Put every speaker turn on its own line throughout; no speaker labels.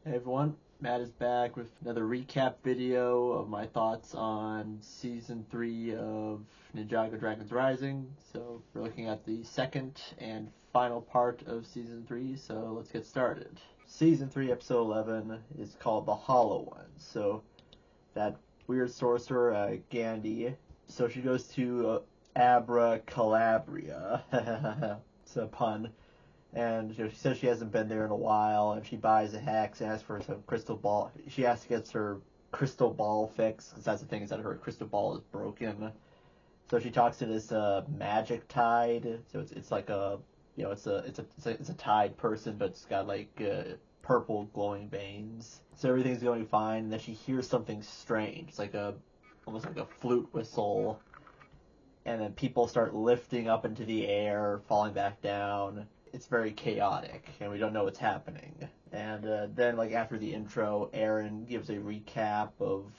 Hey everyone, Matt is back with another recap video of my thoughts on Season 3 of Ninjago Dragons Rising. So we're looking at the second and final part of Season 3, so let's get started. Season 3, Episode 11 is called The Hollow Ones. So that weird sorcerer, Gandhi, so she goes to Abra Calabria. It's a pun. And she says she hasn't been there in a while, and she buys a hex and asks for some crystal ball. She asks to get her crystal ball fixed, because that's the thing, is that her crystal ball is broken. So she talks to this magic tide. So it's like a, it's a tide person, but it's got like purple glowing veins. So everything's going fine, and then she hears something strange. It's like almost like a flute whistle, and then people start lifting up into the air, falling back down. It's very chaotic, and we don't know what's happening. And then, like, after the intro, Aaron gives a recap of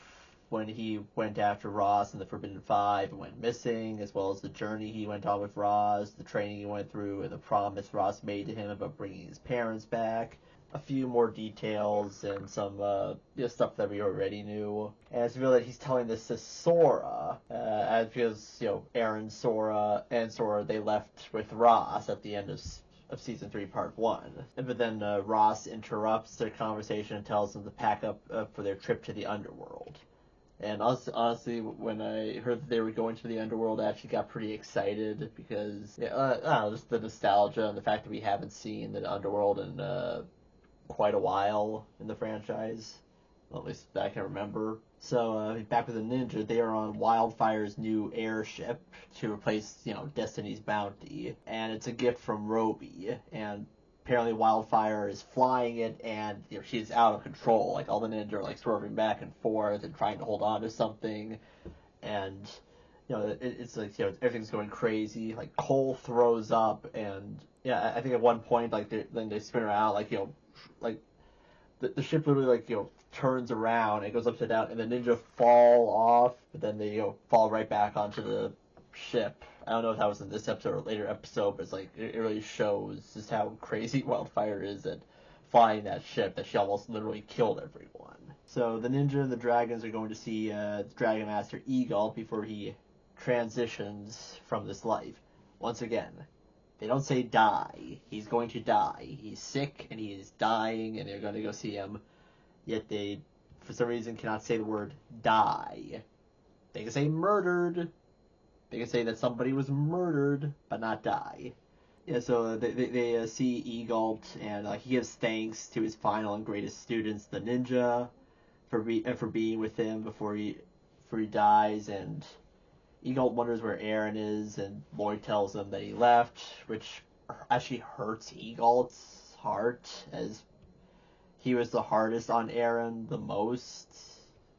when he went after Ross in the Forbidden Five and went missing, as well as the journey he went on with Ross, the training he went through, and the promise Ross made to him about bringing his parents back. A few more details and some stuff that we already knew. And it's revealed that he's telling this to Sora, as because, Aaron, Sora, and Sora, they left with Ross at the end of Season 3, Part 1. But then Ross interrupts their conversation and tells them to pack up for their trip to the underworld. And honestly, when I heard that they were going to the underworld, I actually got pretty excited because, I don't know, just the nostalgia and the fact that we haven't seen the underworld in quite a while in the franchise. Well, at least that I can remember. So, back with the ninja, they are on Wildfire's new airship to replace, Destiny's Bounty. And it's a gift from Roby. And apparently Wildfire is flying it, and, she's out of control. Like, all the ninja are, like, swerving back and forth and trying to hold on to something. And, it's like, everything's going crazy. Like, Cole throws up, and, I think at one point, like, then they spin around, like, like, the ship literally, like, turns around, it goes upside down, and the ninja fall off, but then they, fall right back onto the ship. I don't know if that was in this episode or a later episode, but it's like, it really shows just how crazy Wildfire is at flying that ship, that she almost literally killed everyone. So the ninja and the dragons are going to see Dragon Master Eagle before he transitions from this life. Once again, they don't say die. He's going to die. He's sick and he is dying, and they're going to go see him. Yet they, for some reason, cannot say the word die. They can say murdered. They can say that somebody was murdered, but not die. Yeah, so they see Egalt, and he gives thanks to his final and greatest students, the ninja, for being with him before he dies, and Egalt wonders where Aaron is, and Lloyd tells him that he left, which actually hurts Egalt's heart, as he was the hardest on Aaron the most,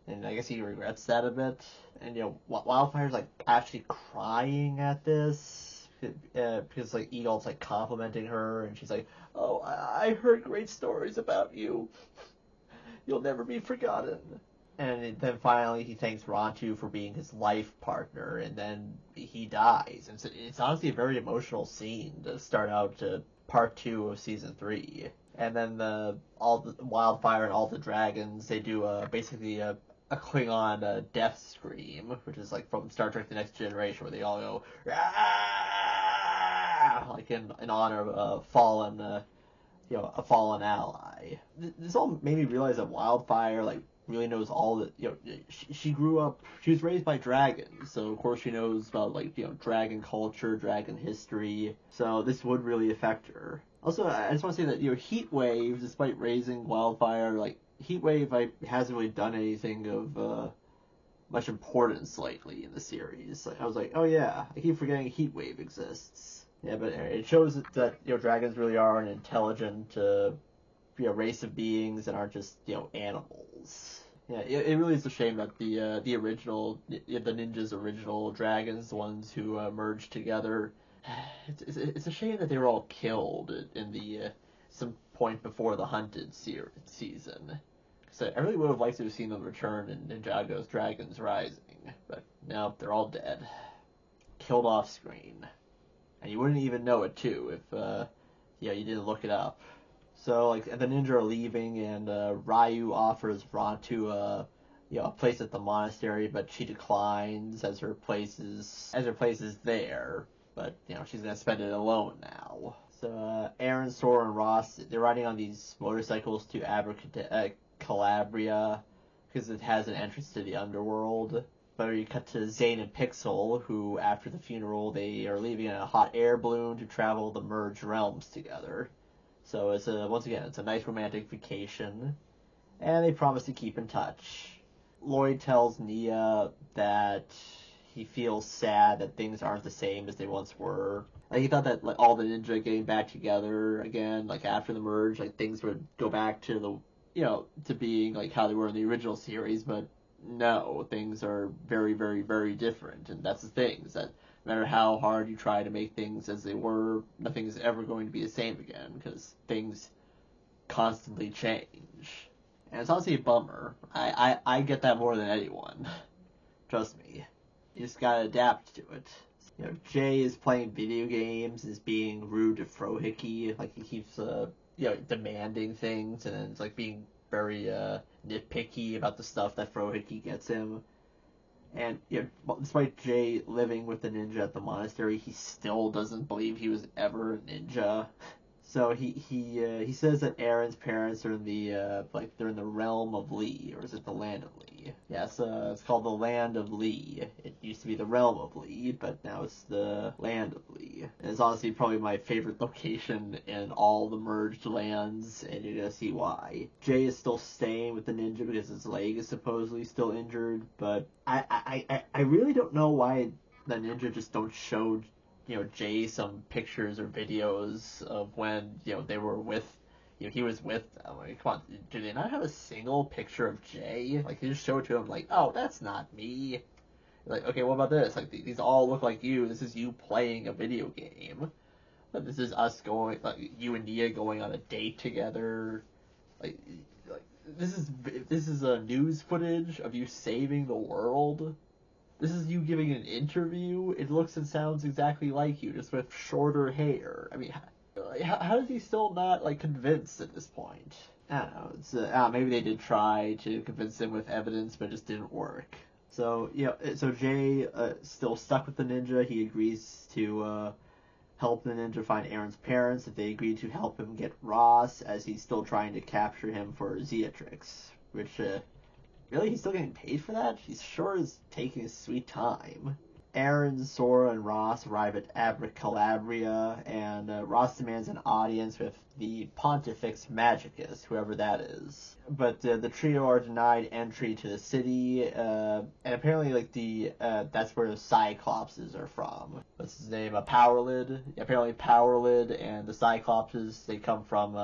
and I guess he regrets that a bit. And, Wildfire's, like, actually crying at this, because, like, Egalt's, like, complimenting her, and she's like, oh, I heard great stories about you. You'll never be forgotten. And then finally he thanks Rantu for being his life partner, and then he dies. And it's honestly a very emotional scene to start out to Part 2 of Season 3. And then all the Wildfire and all the dragons, they do basically a Klingon death scream, which is like from Star Trek: The Next Generation, where they all go "Rah!" like in honor of a fallen ally. This all made me realize that Wildfire really knows all the, she grew up, she was raised by dragons, so of course she knows about dragon culture, dragon history, so this would really affect her. Also, I just want to say that Heatwave, despite raising Wildfire, Heatwave hasn't really done anything of much importance lately in the series. I was like, oh yeah, I keep forgetting Heatwave exists. Yeah, but it shows that dragons really are an intelligent race of beings that aren't just animals. Yeah, it really is a shame that the original, the ninjas' original dragons, the ones who merged together, it's a shame that they were all killed in the some point before the Hunted season. So I really would have liked to have seen them return in Ninjago's Dragons Rising, but no, they're all dead, killed off screen, and you wouldn't even know it too if you didn't look it up. So like the ninja are leaving, and Ryu offers Rontu a place at the monastery, but she declines as her place is there. But she's gonna spend it alone now. So Aaron, Sora, and Ross, they're riding on these motorcycles to Calabria because it has an entrance to the underworld. But you cut to Zane and Pixel, who after the funeral they are leaving in a hot air balloon to travel the merged realms together. So it's a nice romantic vacation, and they promise to keep in touch. Lloyd tells Nia that he feels sad that things aren't the same as they once were. Like, he thought that like all the ninja getting back together again, like after the merge, like things would go back to to being like how they were in the original series, but no, things are very, very, very different, and that's the thing, is that no matter how hard you try to make things as they were, nothing is ever going to be the same again, because things constantly change. And it's honestly a bummer. I get that more than anyone. Trust me. You just gotta adapt to it. Jay is playing video games, is being rude to Frohickey, like he keeps demanding things, and then it's like being very nitpicky about the stuff that Frohickey gets him. And despite Jay living with the ninja at the monastery, he still doesn't believe he was ever a ninja. So he says that Aaron's parents are in the they're in the realm of Lee, or is it the land of Lee? Yes, it's called the land of Lee. It used to be the realm of Lee, but now it's the land of Lee. And it's honestly probably my favorite location in all the merged lands, and you're gonna see why. Jay is still staying with the ninja because his leg is supposedly still injured, but I really don't know why the ninja just don't show Jay some pictures or videos of when, they were with, he was with them. Like, come on, do they not have a single picture of Jay? Like, they just show it to him, like, oh, that's not me. Like, okay, what about this? Like, these all look like you. This is you playing a video game. But this is us going, like, you and Nia going on a date together. Like this is a news footage of you saving the world. This is you giving an interview. It looks and sounds exactly like you, just with shorter hair. I mean, how is he still not convinced at this point? I don't know. It's maybe they did try to convince him with evidence, but it just didn't work. So so Jay still stuck with the ninja. He agrees to help the ninja find Aaron's parents if they agree to help him get Ross, as he's still trying to capture him for Zeatrix, which. Really? He's still getting paid for that? He sure is taking his sweet time. Aaron, Sora, and Ross arrive at Abracalabria, and Ross demands an audience with the Pontifex Magicus, whoever that is. But the trio are denied entry to the city, and apparently, that's where the Cyclopses are from. What's his name? Powerlid? Apparently Powerlid and the Cyclopses, they come from,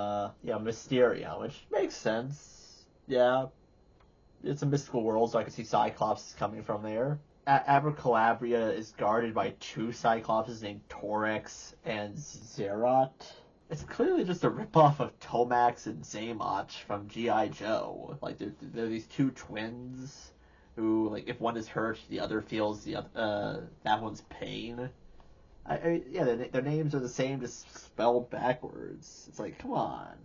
Mysterion, which makes sense. Yeah. It's a mystical world, so I can see Cyclops coming from there. Abracalabria is guarded by two Cyclopses named Torex and Zerat. It's clearly just a ripoff of Tomax and Zaymot from G.I. Joe. Like, they're these two twins who, if one is hurt, the other feels that one's pain. Their names are the same, just spelled backwards. It's like, come on.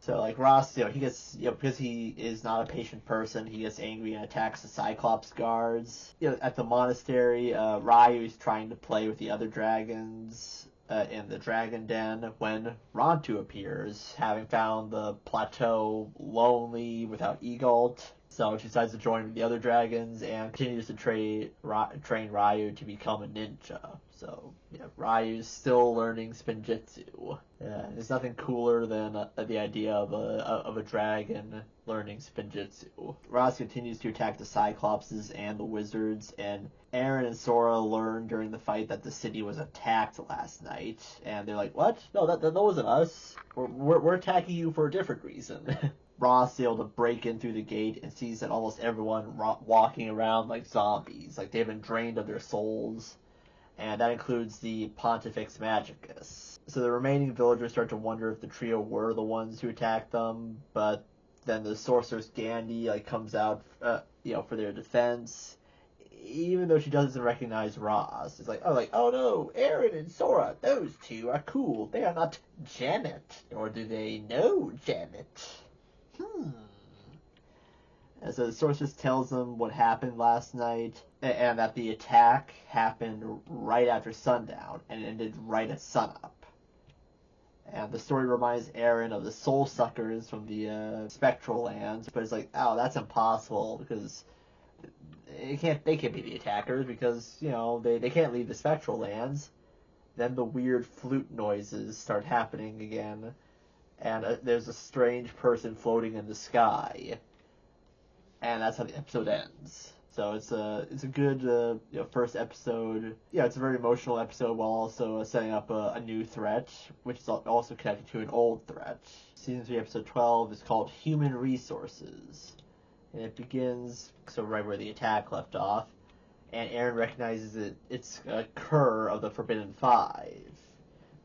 So, Ross, he gets, because he is not a patient person, he gets angry and attacks the Cyclops guards. At the monastery, Ryu is trying to play with the other dragons in the Dragon Den when Rontu appears, having found the plateau lonely without Egalt. So she decides to join the other dragons and continues to train Ryu to become a ninja. So, Ryu's still learning Spinjitzu. There's nothing cooler than the idea of a dragon learning Spinjitzu. Ross continues to attack the Cyclopses and the wizards, and Aaron and Sora learn during the fight that the city was attacked last night, and they're like, what? No, that wasn't us. We're attacking you for a different reason. Ross is able to break in through the gate and sees that almost everyone walking around like zombies, like they've been drained of their souls, and that includes the Pontifex Magicus. So the remaining villagers start to wonder if the trio were the ones who attacked them, but then the sorceress Gandhi comes out, for their defense. even though she doesn't recognize Ross. It's like, oh no, Aaron and Sora, those two are cool. They are not Janet, or do they know Janet? And so the source just tells them what happened last night, and that the attack happened right after sundown, and ended right at sunup. And the story reminds Aaron of the soul suckers from the spectral lands, but it's like, oh, that's impossible, because they can't be the attackers, because, you know, they can't leave the spectral lands. Then the weird flute noises start happening again, and there's a strange person floating in the sky. And that's how the episode ends. So it's a good first episode. Yeah, it's a very emotional episode while also setting up a new threat, which is also connected to an old threat. Season 3, episode 12 is called Human Resources. And it begins right where the attack left off. And Aaron recognizes it's a Kerr of the Forbidden Five.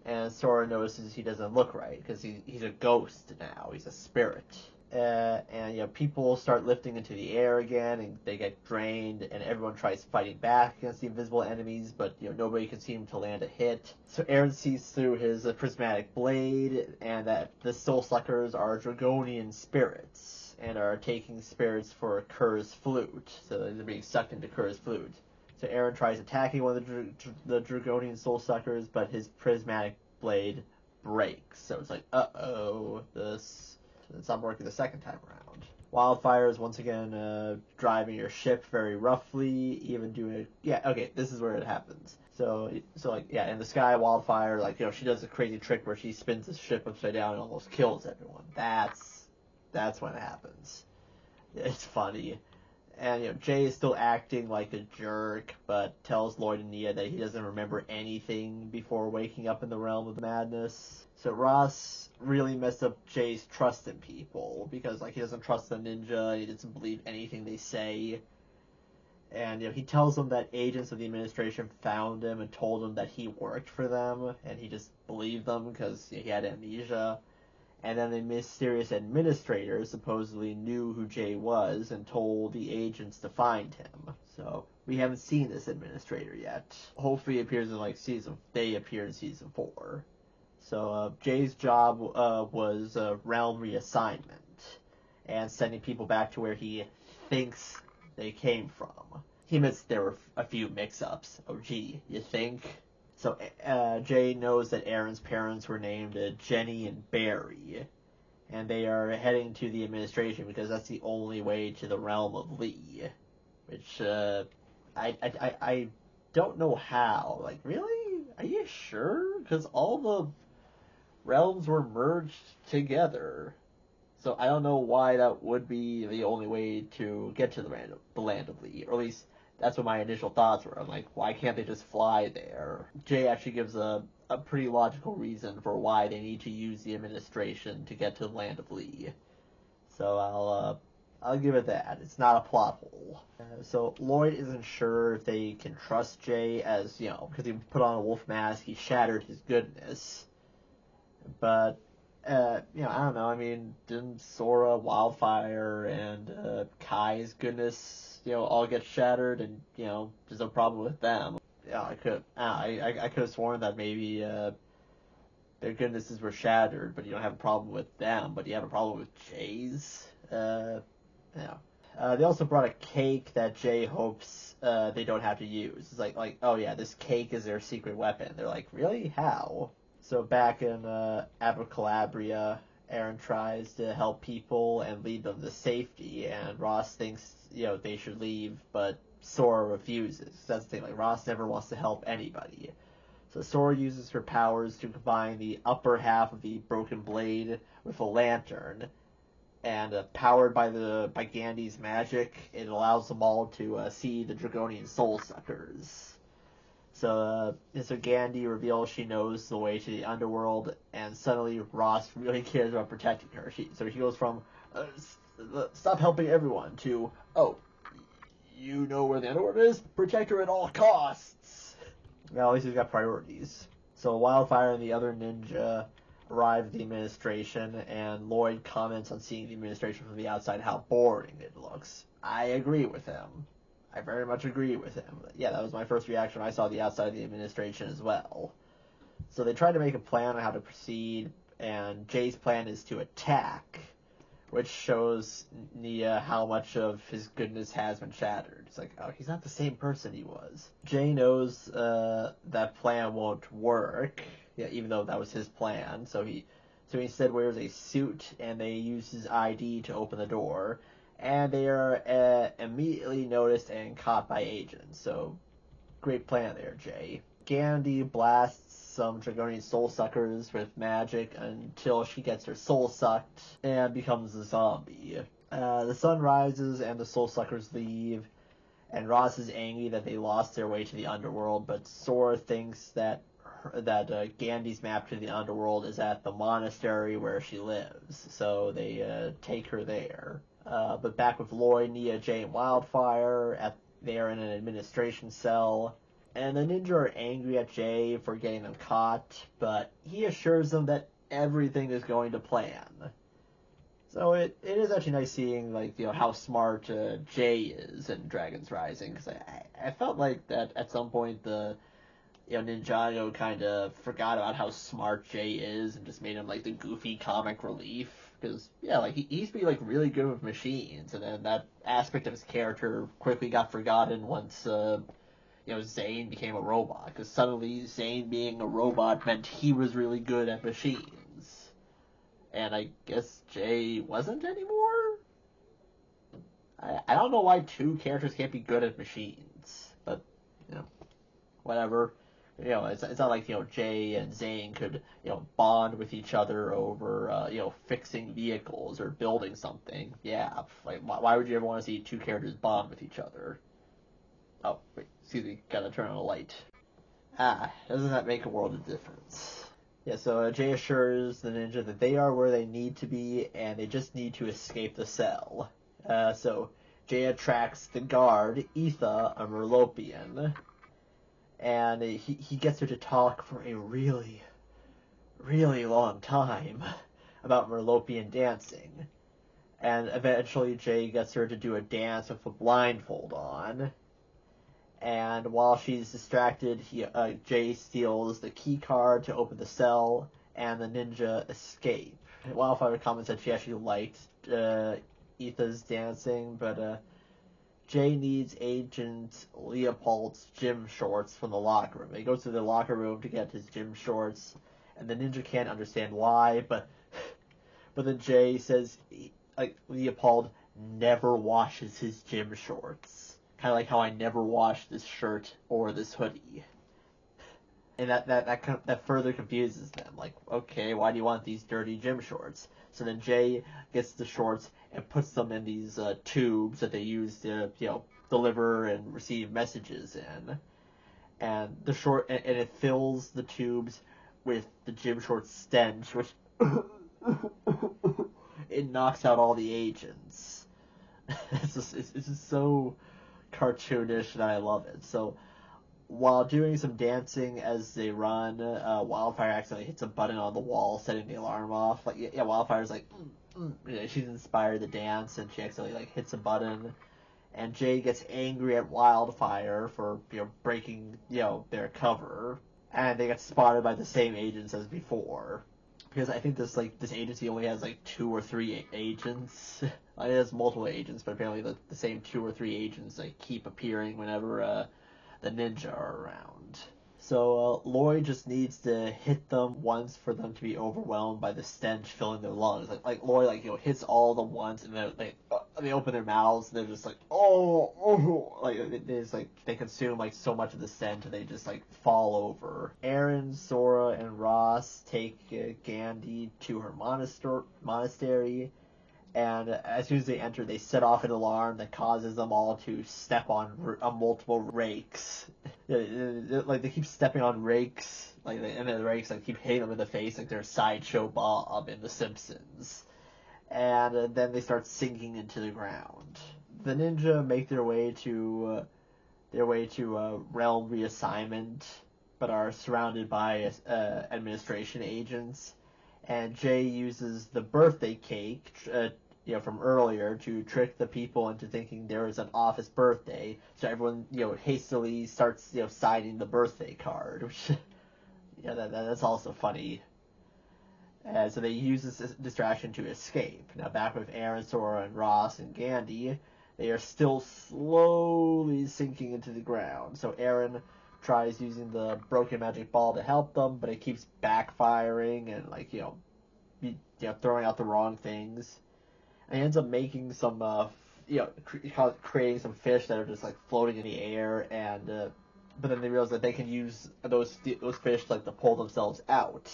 And Sora notices he doesn't look right, because he's a ghost now. He's a spirit. And people start lifting into the air again, and they get drained, and everyone tries fighting back against the invisible enemies, but nobody can seem to land a hit. So Aaron sees through his prismatic blade, and that the soul suckers are Dragonian spirits, and are taking spirits for Kerr's flute. So they're being sucked into Kerr's flute. So Aaron tries attacking one of the Dragonian soul suckers, but his prismatic blade breaks. So it's like, uh-oh, it's not working the second time around. Wildfire is once again driving your ship very roughly, even doing this is where it happens. So in the sky, Wildfire, she does a crazy trick where she spins the ship upside down and almost kills everyone. That's when it happens. It's funny. And Jay is still acting like a jerk, but tells Lloyd and Nia that he doesn't remember anything before waking up in the realm of the madness. So Ross really messed up Jay's trust in people, because he doesn't trust the ninja, he doesn't believe anything they say. And he tells them that agents of the administration found him and told him that he worked for them, and he just believed them because he had amnesia. And then the mysterious administrator supposedly knew who Jay was and told the agents to find him. So we haven't seen this administrator yet. Hopefully he appears in they appear in season 4. So Jay's job was realm reassignment and sending people back to where he thinks they came from. He admits there were a few mix-ups. Oh gee, you think? So Jay knows that Aaron's parents were named Jenny and Barry, and they are heading to the administration because that's the only way to the realm of Lee, which I don't know how. Really? Are you sure? Because all the realms were merged together. So I don't know why that would be the only way to get to the land of Lee, or at least that's what my initial thoughts were. I'm like, why can't they just fly there? Jay actually gives a pretty logical reason for why they need to use the administration to get to the land of Lee. So I'll give it that. It's not a plot hole. So Lloyd isn't sure if they can trust Jay, as because he put on a wolf mask, he shattered his goodness. But I don't know. I mean, didn't Sora, Wildfire, and Kai's goodness all get shattered, and there's no problem with them. I could have sworn that maybe their goodnesses were shattered, but you don't have a problem with them, but you have a problem with Jay's. They also brought a cake that Jay hopes they don't have to use. It's like oh yeah, this cake is their secret weapon. They're like, really? How? So back in Abracalabria, Aaron tries to help people and lead them to safety, and Ross thinks they should leave, but Sora refuses. That's the thing. Ross never wants to help anybody. So Sora uses her powers to combine the upper half of the broken blade with a lantern, and powered by Gandhi's magic, it allows them all to see the Dragonian soul suckers. So Gandhi reveals she knows the way to the underworld, and suddenly Ross really cares about protecting her. So she goes from stop helping everyone to, oh, you know where the underworld is? Protect her at all costs. Well, at least he's got priorities. So Wildfire and the other ninja arrive at the administration, and Lloyd comments on seeing the administration from the outside how boring it looks. I agree with him. I very much agree with him. Yeah, that was my first reaction when I saw the outside of the administration as well. So they tried to make a plan on how to proceed, and Jay's plan is to attack, which shows Nia how much of his goodness has been shattered. It's like, oh, he's not the same person he was. Jay knows that plan won't work, yeah, even though that was his plan. So he instead wears a suit, and they use his ID to open the door, and they are immediately noticed and caught by agents. So great plan there, Jay. Gandhi blasts some Dragonian soul suckers with magic until she gets her soul sucked and becomes a zombie. The sun rises and the soul suckers leave, and Ross is angry that they lost their way to the underworld, but Sora thinks that Gandhi's map to the underworld is at the monastery where she lives, so they take her there. But back with Lloyd, Nia, Jay, and Wildfire, they are in an administration cell. And the ninja are angry at Jay for getting them caught, but he assures them that everything is going to plan. So it is actually nice seeing, like, you know, how smart Jay is in Dragon's Rising, because I felt like that at some point Ninjago kind of forgot about how smart Jay is and just made him like the goofy comic relief. Because yeah, like he used to be like really good with machines, and then that aspect of his character quickly got forgotten once Zane became a robot, because suddenly Zane being a robot meant he was really good at machines. And I guess Jay wasn't anymore? I don't know why two characters can't be good at machines, but, whatever. It's not like, Jay and Zane could, bond with each other over, fixing vehicles or building something. Yeah, like, why would you ever want to see two characters bond with each other? Oh, wait, excuse me, gotta turn on a light. Doesn't that make a world of difference? Yeah, so Jay assures the ninja that they are where they need to be, and they just need to escape the cell. So Jay attracts the guard, Etha, a Merlopian, and he gets her to talk for a really, really long time about Merlopian dancing. And eventually Jay gets her to do a dance with a blindfold on. And while she's distracted, Jay steals the key card to open the cell, and the ninja escape. Wildfire comments that she actually liked Etha's dancing, but Jay needs Agent Leopold's gym shorts from the locker room. He goes to the locker room to get his gym shorts, and the ninja can't understand why, but then Jay says Leopold never washes his gym shorts. Kind of like how I never washed this shirt or this hoodie. And that further confuses them. Like, okay, why do you want these dirty gym shorts? So then Jay gets the shorts and puts them in these tubes that they use to, deliver and receive messages in. And it fills the tubes with the gym shorts stench, which it knocks out all the agents. It's just so cartoonish, and I love it. So while doing some dancing as they run, Wildfire accidentally hits a button on the wall, setting the alarm off. Like, yeah, Wildfire's like, she's inspired to dance, and she accidentally hits a button. And Jay gets angry at Wildfire for breaking their cover, and they get spotted by the same agents as before. Because I think this agency only has 2 or 3 agents. It has multiple agents, but apparently the same 2 or 3 agents keep appearing whenever the ninja are around. So Lloyd just needs to hit them once for them to be overwhelmed by the stench filling their lungs. Like Lloyd hits all the once, and they open their mouths and they're just they consume so much of the stench, and they just fall over. Aaron, Sora, and Ross take Gandhi to her monastery. And as soon as they enter, they set off an alarm that causes them all to step on multiple rakes. They keep stepping on rakes, and the rakes keep hitting them in the face like they're Sideshow Bob in The Simpsons. And then they start sinking into the ground. The ninja make their way to realm reassignment, but are surrounded by administration agents. And Jay uses the birthday cake from earlier to trick the people into thinking there is an office birthday. So everyone, hastily starts, signing the birthday card, which, that's also funny. So they use this distraction to escape. Now back with Aaron, Sora, and Ross and Gandhi, they are still slowly sinking into the ground. So Aaron tries using the broken magic ball to help them, but it keeps backfiring and throwing out the wrong things. And he ends up making some creating some fish that are just like floating in the air, and but then they realize that they can use those fish to pull themselves out.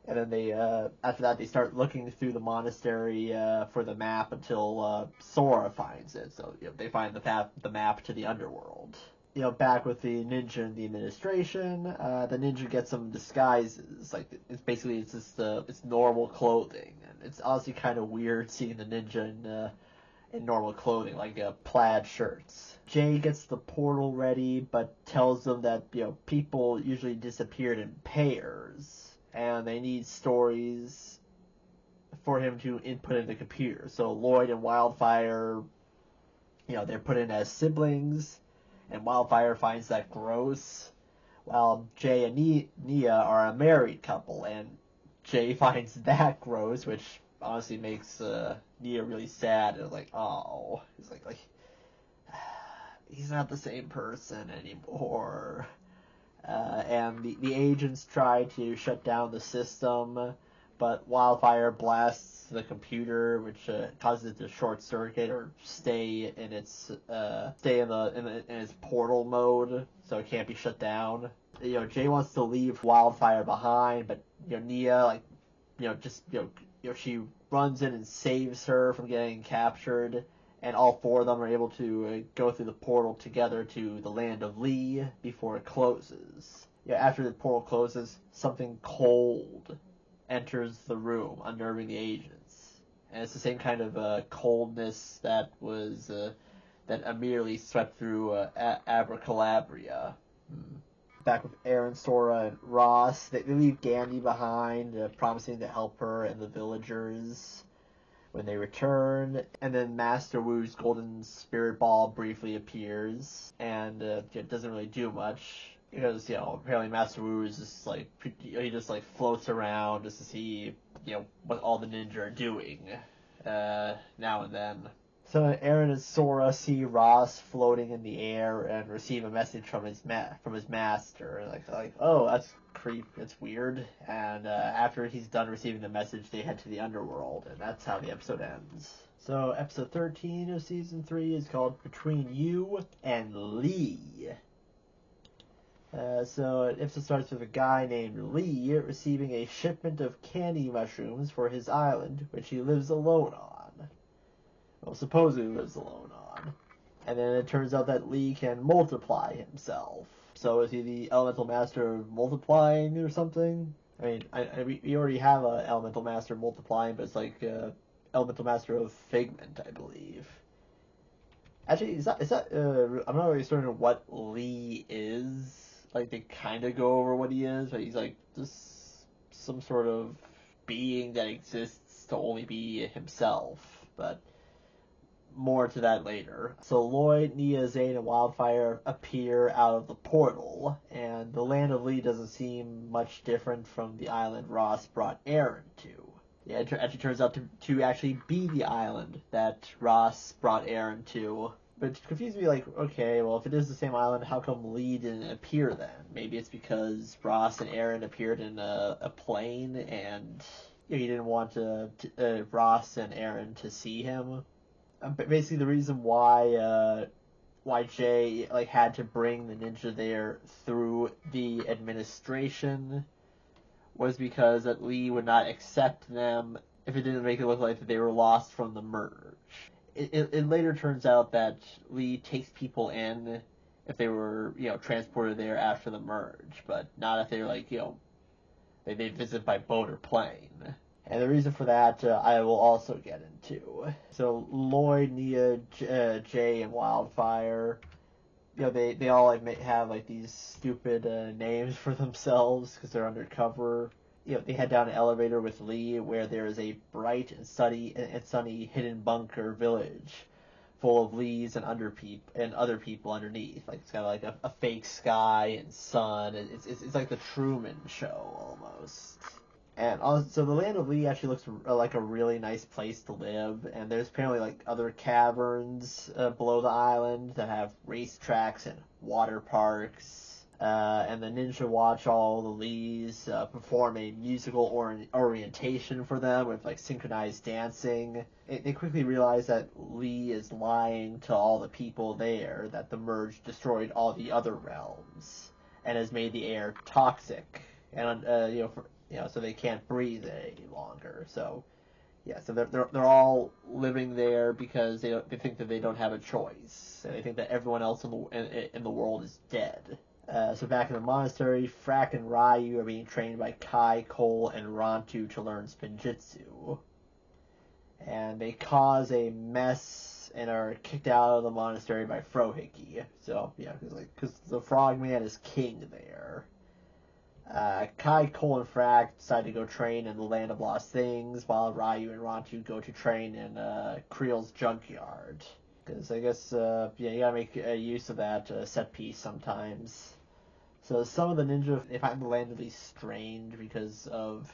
And then they, after that, they start looking through the monastery for the map until Sora finds it. So they find the map to the underworld. Back with the ninja and the administration, the ninja gets some disguises. It's just it's normal clothing, and it's honestly kind of weird seeing the ninja in normal clothing, like plaid shirts. Jay gets the portal ready, but tells them that people usually disappeared in pairs, and they need stories for him to input in the computer. So Lloyd and Wildfire, they're put in as siblings, and Wildfire finds that gross, while Jay and Nia are a married couple, and Jay finds that gross, which honestly makes Nia really sad. And oh, he's like he's not the same person anymore. And the agents try to shut down the system, but Wildfire blasts the computer, which causes it to short circuit or stay in its portal mode, so it can't be shut down. Jay wants to leave Wildfire behind, but Nia she runs in and saves her from getting captured. And all four of them are able to go through the portal together to the land of Lee before it closes. After the portal closes, something cold enters the room, unnerving the agents. And it's the same kind of coldness that was that immediately swept through Abracalabria. Back with Aaron, Sora, and Ross, they leave Gandhi behind, promising to help her and the villagers when they return, and then Master Wu's golden spirit ball briefly appears, and it doesn't really do much, because, apparently Master Wu is just he just floats around just to see, what all the ninja are doing, now and then. So Aaron and Sora see Ross floating in the air and receive a message from his master. Oh, that's it's weird. And after he's done receiving the message, they head to the underworld, and that's how the episode ends. So episode 13 of season 3 is called Between You and Lee. So the episode starts with a guy named Lee receiving a shipment of candy mushrooms for his island, which he lives alone on. Well, supposedly lives alone on. And then it turns out that Lee can multiply himself. So is he the elemental master of multiplying or something? I mean, we already have an elemental master multiplying, but it's elemental master of Figment, I believe. Actually, is that I'm not really certain what Lee is. They kind of go over what he is, but he's just some sort of being that exists to only be himself. But more to that later. So Lloyd, Nia, Zane, and Wildfire appear out of the portal, and the land of Lee doesn't seem much different from the island Ross brought Aaron to. Yeah, it actually turns out to actually be the island that Ross brought Aaron to. But it confused me, okay, well, if it is the same island, how come Lee didn't appear then? Maybe it's because Ross and Aaron appeared in a plane, and he didn't want Ross and Aaron to see him. But basically, the reason why Jay had to bring the ninja there through the administration was because that Lee would not accept them if it didn't make it look like that they were lost from the merge. It later turns out that Lee takes people in if they were transported there after the merge, but not if they were they visit by boat or plane. And the reason for that, I will also get into. So Lloyd, Nia, Jay, and Wildfire, they all have these stupid names for themselves because they're undercover. they head down an elevator with Lee where there is a bright and sunny hidden bunker village full of Lees and other people underneath. Like it's got like a fake sky and sun. It's like the Truman Show almost. And also, the land of Lee actually looks like a really nice place to live. And there's apparently like other caverns below the island that have racetracks and water parks. And the ninja watch all the Lees perform a musical orientation for them with like synchronized dancing. They quickly realize that Lee is lying to all the people there that the merge destroyed all the other realms and has made the air toxic and so they can't breathe it any longer. So yeah, so they're all living there because they think that they don't have a choice, and they think that everyone else in the world is dead. So back in the monastery, Frack and Ryu are being trained by Kai, Cole, and Rantu to learn Spinjitzu. And they cause a mess and are kicked out of the monastery by Frohiki. So, yeah, because the Frogman is king there. Kai, Cole, and Frack decide to go train in the Land of Lost Things, while Ryu and Rantu go to train in Creel's junkyard. Because I guess, you gotta make use of that set piece sometimes. So some of the ninja, they find the land really strange because of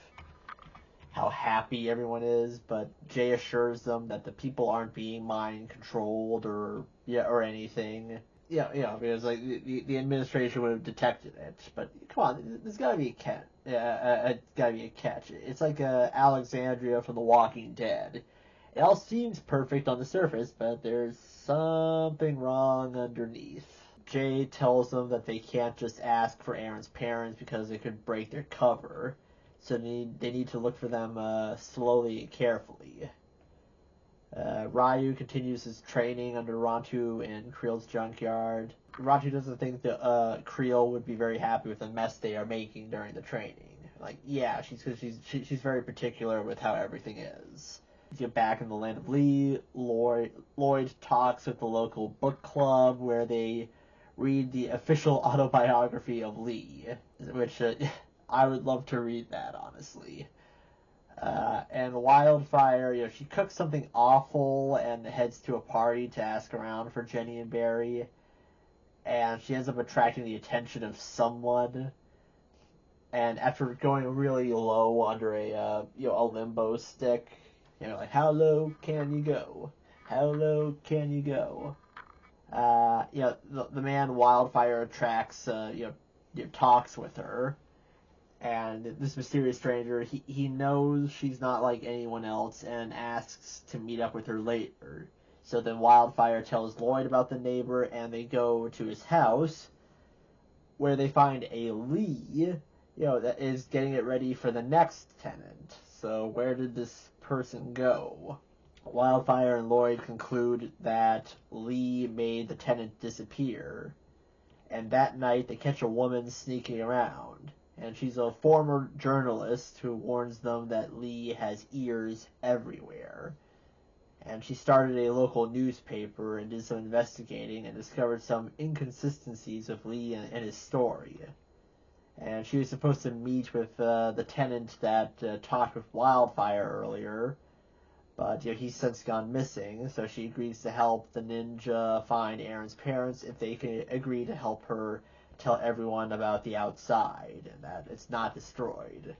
how happy everyone is, but Jay assures them that the people aren't being mind controlled or anything. Because like the administration would have detected it, but come on, there's gotta be a catch. Gotta be a catch. It's like Alexandria from The Walking Dead. It all seems perfect on the surface, but there's something wrong underneath. Jay tells them that they can't just ask for Aaron's parents because it could break their cover, so they need to look for them slowly and carefully. Ryu continues his training under Rantu in Creel's junkyard. Rantu doesn't think that Creel would be very happy with the mess they are making during the training. Like, yeah, she's very particular with how everything is. Get back in the land of Lee, Lloyd talks with the local book club where they read the official autobiography of Lee, which I would love to read that, honestly. And Wildfire, she cooks something awful and heads to a party to ask around for Jenny and Barry, and she ends up attracting the attention of someone. And after going really low under a limbo stick, like, how low can you go? How low can you go? The man Wildfire attracts, talks with her, and this mysterious stranger, he knows she's not like anyone else and asks to meet up with her later. So then Wildfire tells Lloyd about the neighbor, and they go to his house, where they find a Lee, that is getting it ready for the next tenant. So where did this person go? Wildfire and Lloyd conclude that Lee made the tenant disappear, and that night they catch a woman sneaking around, and she's a former journalist who warns them that Lee has ears everywhere. And she started a local newspaper and did some investigating and discovered some inconsistencies with Lee and his story. And she was supposed to meet with the tenant that talked with Wildfire earlier, but he's since gone missing, so she agrees to help the ninja find Aaron's parents if they can agree to help her tell everyone about the outside and that it's not destroyed.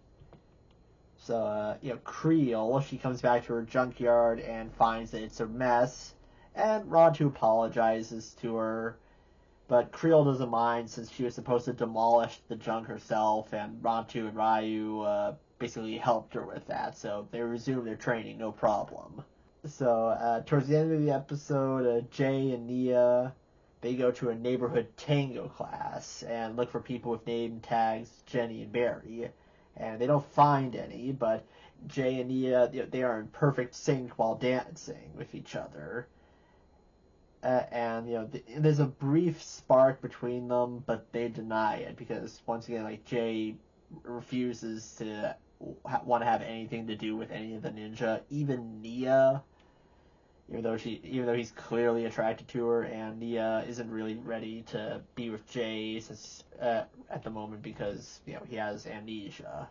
So, Creel, she comes back to her junkyard and finds that it's a mess, and Rantu apologizes to her, but Creel doesn't mind since she was supposed to demolish the junk herself, and Rantu and Ryu basically helped her with that, so they resume their training, no problem. So, towards the end of the episode, Jay and Nia, they go to a neighborhood tango class and look for people with name tags Jenny and Barry, and they don't find any, but Jay and Nia, they are in perfect sync while dancing with each other. And there's a brief spark between them, but they deny it because once again, like, Jay refuses to want to have anything to do with any of the ninja, even Nia, even though he's clearly attracted to her, and Nia isn't really ready to be with Jay since at the moment because he has amnesia.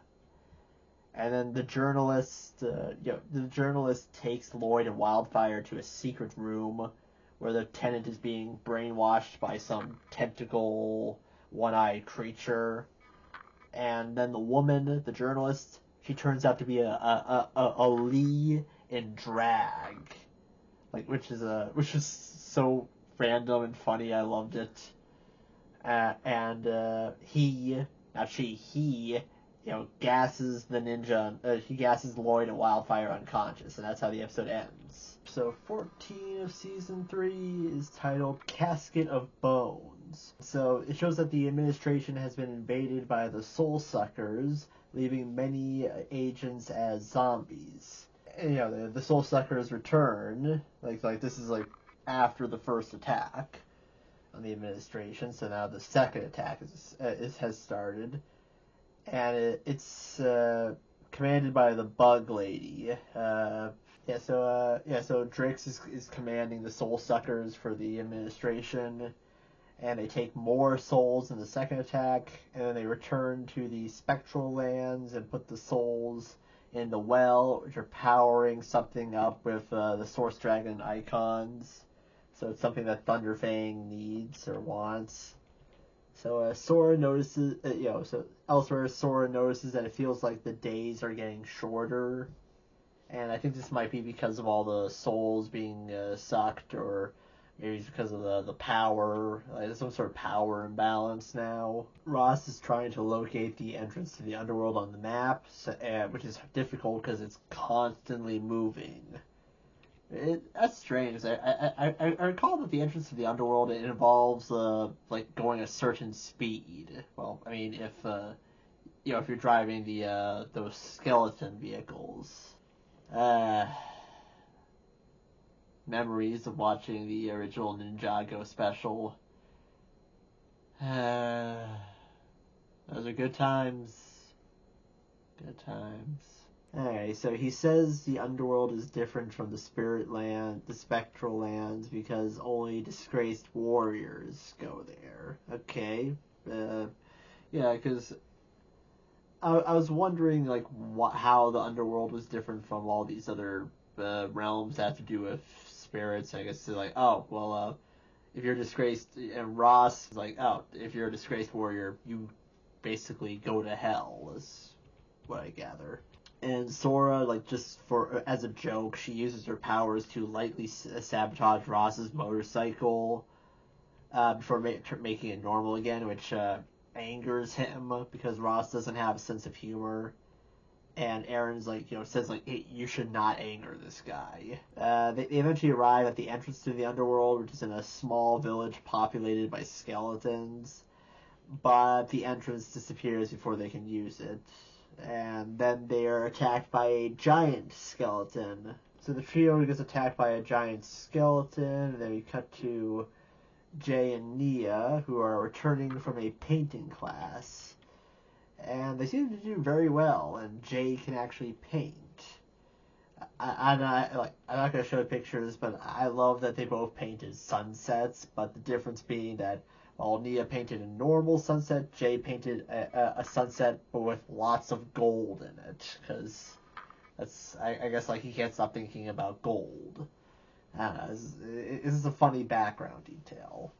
And then the journalist takes Lloyd and Wildfire to a secret room where the tenant is being brainwashed by some tentacle, one-eyed creature. And then the woman, the journalist, she turns out to be a Lee in drag, like which is so random and funny. I loved it. And he, not she, he, gasses the ninja. He gasses Lloyd and Wildfire unconscious, and that's how the episode ends. Episode 14 of season 3 is titled Casket of Bones. So it shows that the administration has been invaded by the Soul Suckers, leaving many agents as zombies. And, the Soul Suckers return. Like this is like after the first attack on the administration. So now the second attack has started, and it's commanded by the Bug Lady. So Drix is commanding the Soul Suckers for the administration, and they take more souls in the second attack, and then they return to the spectral lands and put the souls in the well, which are powering something up with the Source Dragon icons. So it's something that Thunderfang needs or wants. So Sora notices, so elsewhere Sora notices that it feels like the days are getting shorter. And I think this might be because of all the souls being sucked, or maybe it's because of the power, like some sort of power imbalance now. Ross is trying to locate the entrance to the underworld on the map, which is difficult because it's constantly moving. That's strange. I recall that the entrance to the underworld, it involves like going a certain speed. Well, I mean, if you're driving those skeleton vehicles. Memories of watching the original Ninjago special. Those are good times. Good times. Alright, so he says the underworld is different from the spirit land, the spectral lands, because only disgraced warriors go there. Okay. Yeah, because I was wondering, like, how the underworld was different from all these other realms that have to do with spirits. I guess they're like, oh, well, if you're disgraced, and Ross is like, oh, if you're a disgraced warrior, you basically go to hell, is what I gather. And Sora, like, just as a joke, she uses her powers to lightly sabotage Ross's motorcycle before making it normal again, which angers him because Ross doesn't have a sense of humor. And Aaron's like, says like, hey, you should not anger this guy. They eventually arrive at the entrance to the underworld, which is in a small village populated by skeletons. But the entrance disappears before they can use it. And then they are attacked by a giant skeleton. So the trio gets attacked by a giant skeleton, and then we cut to Jay and Nia, who are returning from a painting class. And they seem to do very well, and Jay can actually paint. I'm not going to show pictures, but I love that they both painted sunsets, but the difference being that while Nia painted a normal sunset, Jay painted a sunset but with lots of gold in it, because I guess like he can't stop thinking about gold. This is a funny background detail.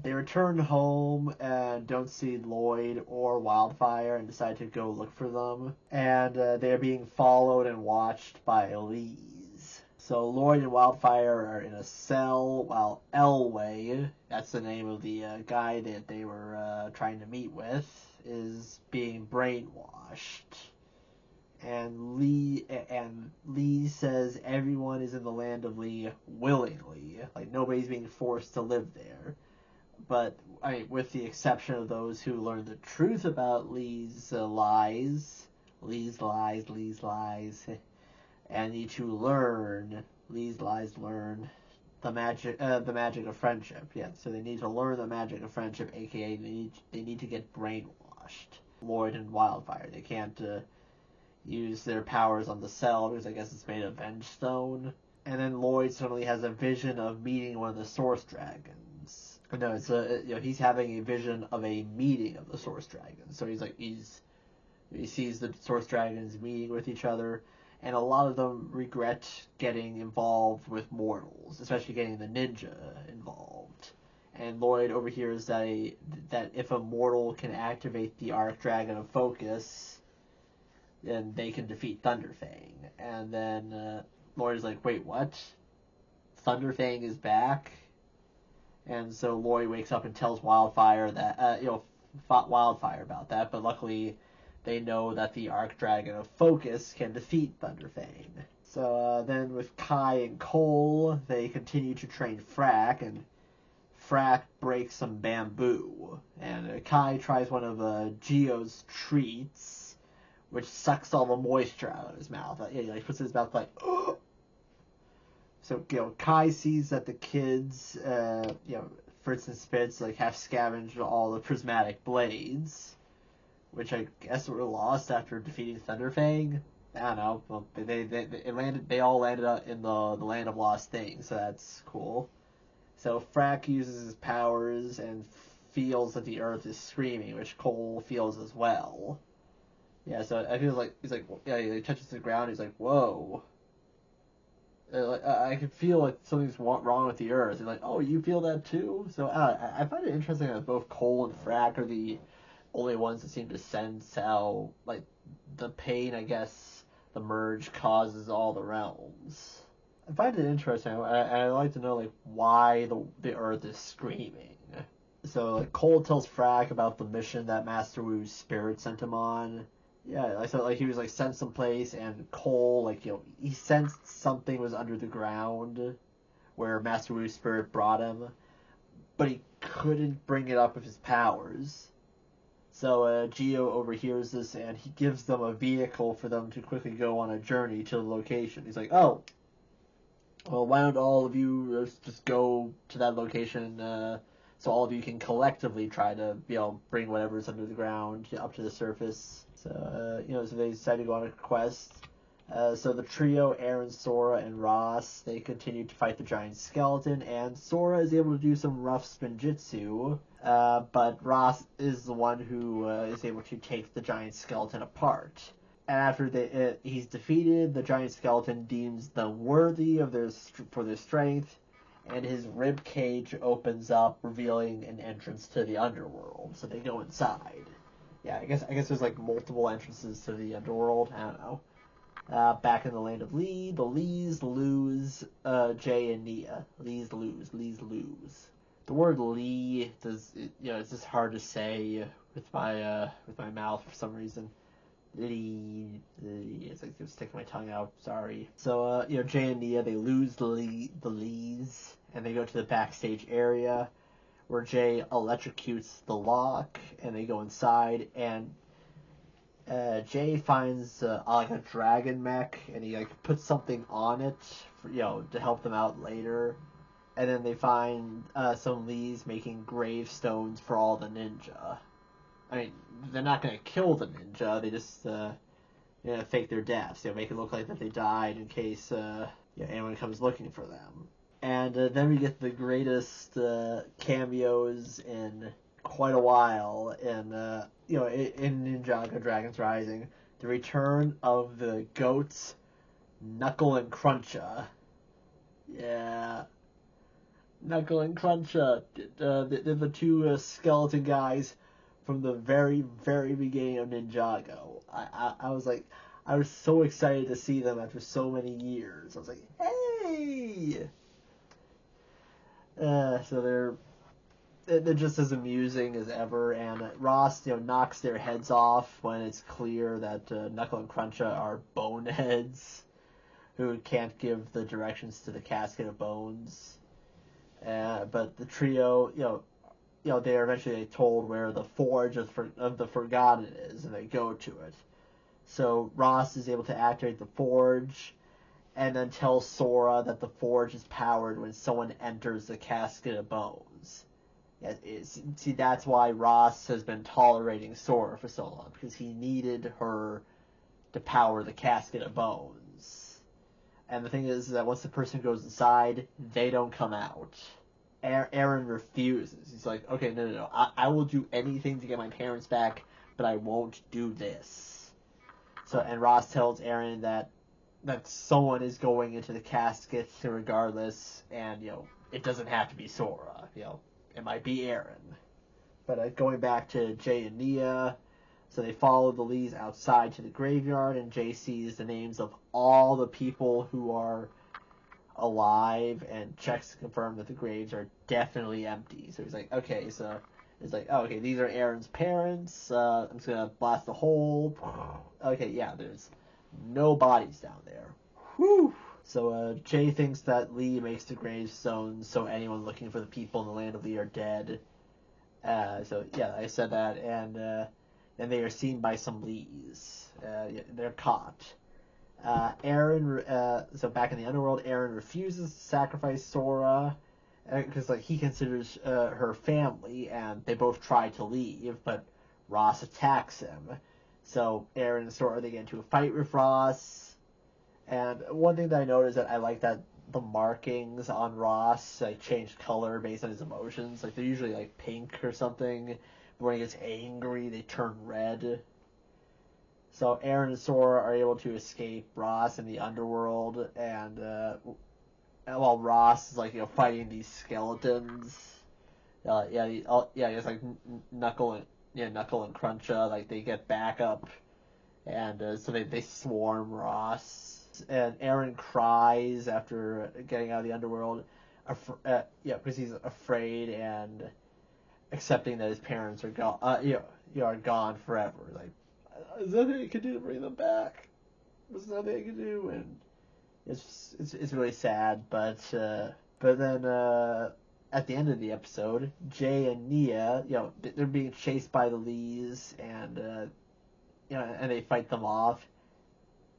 They return home and don't see Lloyd or Wildfire and decide to go look for them. And they're being followed and watched by Elise. So Lloyd and Wildfire are in a cell while Elway, that's the name of the guy that they were trying to meet with, is being brainwashed. And Lee says everyone is in the land of Lee willingly. Like, nobody's being forced to live there. But, I mean, with the exception of those who learn the truth about Lee's lies, and need to learn, Lee's lies learn the magic of friendship. Yeah, so they need to learn the magic of friendship, aka they need to get brainwashed. Lloyd and Wildfire, they can't use their powers on the cell because I guess it's made of Venge Stone. And then Lloyd suddenly has a vision of meeting one of the Source Dragons. No, it's he's having a vision of a meeting of the Source Dragons. So he's he sees the Source Dragons meeting with each other, and a lot of them regret getting involved with mortals, especially getting the ninja involved. And Lloyd overhears that if a mortal can activate the Archdragon of Focus, then they can defeat Thunderfang. And then Lloyd is like, wait, what? Thunderfang is back? And so Lloyd wakes up and tells Wildfire that, Wildfire about that, but luckily they know that the Archdragon of Focus can defeat Thunderfang. So then with Kai and Cole, they continue to train Frack, and Frack breaks some bamboo. And Kai tries one of Geo's treats, which sucks all the moisture out of his mouth. He puts it in his mouth like, oh! So, Kai sees that the kids, Fritz and Spitz, have scavenged all the prismatic blades, which I guess were lost after defeating Thunderfang. I don't know. Well, they all landed in the land of lost things, so that's cool. So Frack uses his powers and feels that the earth is screaming, which Cole feels as well. Yeah, so I feel like he touches the ground. He's like, whoa. I could feel like something's wrong with the earth. And like, oh, you feel that too? So I find it interesting that both Cole and Frack are the only ones that seem to sense how the pain, I guess, the merge causes all the realms. I find it interesting. I'd like to know why the earth is screaming. So Cole tells Frack about the mission that Master Wu's spirit sent him on. Yeah, so he was sent someplace, and Cole he sensed something was under the ground where Master Wu's spirit brought him, but he couldn't bring it up with his powers. So Geo overhears this, and he gives them a vehicle for them to quickly go on a journey to the location. He's like, oh, well, why don't all of you just go to that location so all of you can collectively try to bring whatever's under the ground up to the surface. So, so they decide to go on a quest. So the trio, Aaron, Sora, and Ross, they continue to fight the giant skeleton, and Sora is able to do some rough spinjitzu, but Ross is the one who is able to take the giant skeleton apart. And after he's defeated, the giant skeleton deems them worthy for their strength, and his rib cage opens up, revealing an entrance to the underworld. So they go inside. Yeah, I guess there's multiple entrances to the underworld. I don't know. Back in the land of Lee, the Lees lose Jay and Nia. Lees lose. The word Lee it's just hard to say with my mouth for some reason. Lee, it's like sticking my tongue out. Sorry. So Jay and Nia, they lose the Lees, and they go to the backstage area where Jay electrocutes the lock, and they go inside, and Jay finds a dragon mech, and he puts something on it for, to help them out later. And then they find some Lees making gravestones for all the ninja. I mean, they're not going to kill the ninja, they just fake their deaths. Make it look like that they died in case anyone comes looking for them. And then we get the greatest cameos in quite a while in Ninjago Dragons Rising. The return of the goats, Knuckle and Cruncha. Yeah. Knuckle and Cruncha. They're the two skeleton guys from the very, very beginning of Ninjago. I was so excited to see them after so many years. I was like, hey! So they're just as amusing as ever, and Ross, knocks their heads off when it's clear that Knuckle and Cruncha are boneheads who can't give the directions to the Casket of Bones. But the trio, they are eventually told where the Forge of the Forgotten is, and they go to it. So Ross is able to activate the Forge, and then tells Sora that the Forge is powered when someone enters the Casket of Bones. Yeah, see, that's why Ross has been tolerating Sora for so long, because he needed her to power the Casket of Bones. And the thing is that once the person goes inside, they don't come out. Aaron refuses. He's like, okay, no. I will do anything to get my parents back, but I won't do this. So, and Ross tells Aaron that someone is going into the casket regardless, and, it doesn't have to be Sora, it might be Aaron. But going back to Jay and Nia, so they follow the Lees outside to the graveyard, and Jay sees the names of all the people who are alive and checks to confirm that the graves are definitely empty. So he's like, okay, so it's like, oh, okay, these are Aaron's parents. I'm just gonna blast the hole. Okay, yeah, there's no bodies down there. Whew. So Jay thinks that Lee makes the gravestones so anyone looking for the people in the land of Lee are dead. So yeah, I said that, and they are seen by some Lees. They're caught. Aaron, so back in the underworld, Aaron refuses to sacrifice Sora because he considers her family, and they both try to leave, but Ross attacks him. So Aaron and Sora, they get into a fight with Ross, and one thing that I noticed that I like that the markings on Ross change color based on his emotions. They're usually pink or something, but when he gets angry, they turn red. So Aaron and Sora are able to escape Ross in the underworld, and while Ross is fighting these skeletons, it's Knuckle and Cruncha, they get back up, and so they swarm Ross, and Aaron cries after getting out of the underworld, because he's afraid and accepting that his parents are gone, are gone forever. There's nothing I can do to bring them back. There's nothing I can do, and it's really sad. But then at the end of the episode, Jay and Nia, they're being chased by the Lees, and and they fight them off.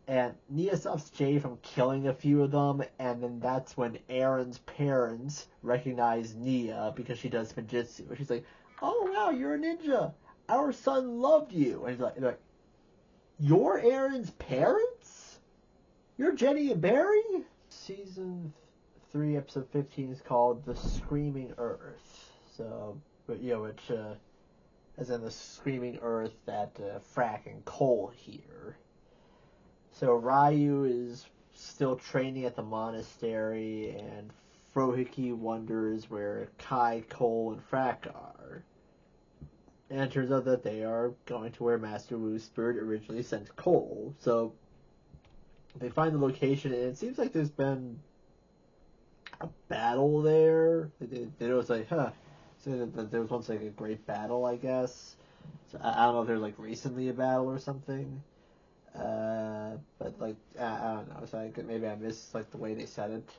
And Nia stops Jay from killing a few of them, and then that's when Aaron's parents recognize Nia because she does Fujitsu. She's like, "Oh wow, you're a ninja. Our son loved you." And he's like, "You're Aaron's parents? You're Jenny and Barry?" Season 3, episode 15 is called The Screaming Earth. So, which, as in the Screaming Earth that Frack and Cole hear. So Ryu is still training at the monastery, and Frohiki wonders where Kai, Cole, and Frack are. And it turns out that they are going to where Master Wu's spirit originally sent Cole. So they find the location, and it seems like there's been a battle there. They was so there was once a great battle, I guess. So I don't know if there's recently a battle or something. But I don't know. So maybe I missed the way they said it.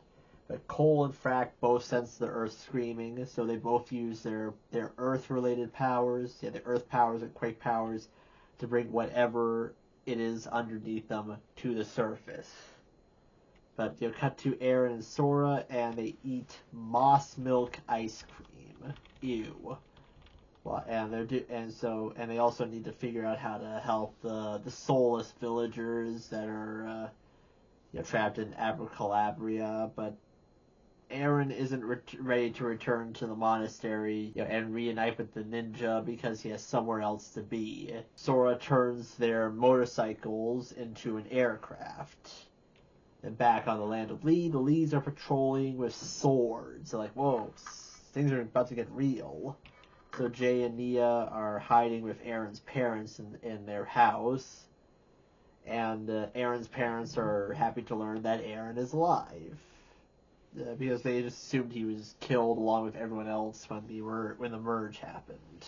But Cole and Frack both sense the Earth screaming, so they both use their Earth-related powers, the Earth powers and Quake powers, to bring whatever it is underneath them to the surface. But cut to Aaron and Sora, and they eat moss milk ice cream. Ew. Well, and they also need to figure out how to help the soulless villagers that are trapped in Abracalabria, but Aaron isn't ready to return to the monastery and reunite with the ninja because he has somewhere else to be. Sora turns their motorcycles into an aircraft. And back on the land of Lee, the Lees are patrolling with swords. They're whoa, things are about to get real. So Jay and Nia are hiding with Aaron's parents in their house. And Aaron's parents are happy to learn that Aaron is alive. Because they just assumed he was killed along with everyone else when the merge happened.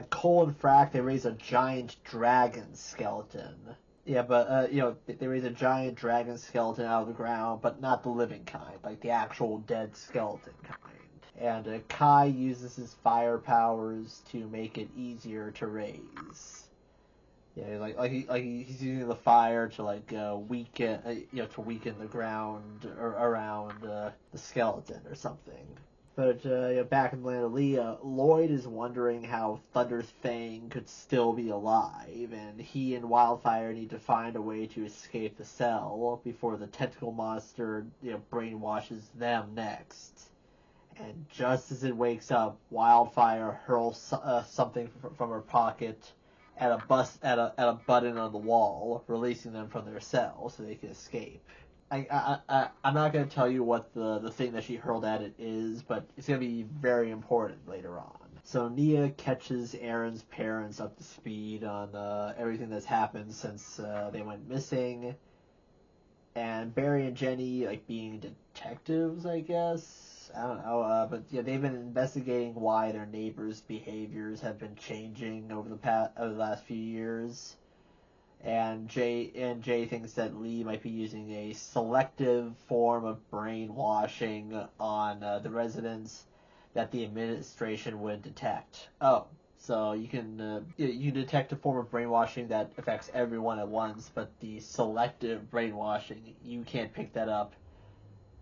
Cole and Frack, they raise a giant dragon skeleton. Yeah, but they raise a giant dragon skeleton out of the ground, but not the living kind, the actual dead skeleton kind. And Kai uses his fire powers to make it easier to raise. Yeah, he's using the fire to weaken, the ground around the skeleton or something. But back in the land of Leah, Lloyd is wondering how Thunder's Fang could still be alive, and he and Wildfire need to find a way to escape the cell before the tentacle monster brainwashes them next. And just as it wakes up, Wildfire hurls something from her pocket at a button on the wall, releasing them from their cell so they can escape. I'm not going to tell you what the thing that she hurled at it is, but it's going to be very important later on. So Nia catches Aaron's parents up to speed on everything that's happened since they went missing. And Barry and Jenny, like, being detectives, I guess. I don't know, but yeah, they've been investigating why their neighbors' behaviors have been changing over the last few years. And Jay thinks that Lee might be using a selective form of brainwashing on the residents that the administration would detect. Oh, so you can detect a form of brainwashing that affects everyone at once, but the selective brainwashing, you can't pick that up.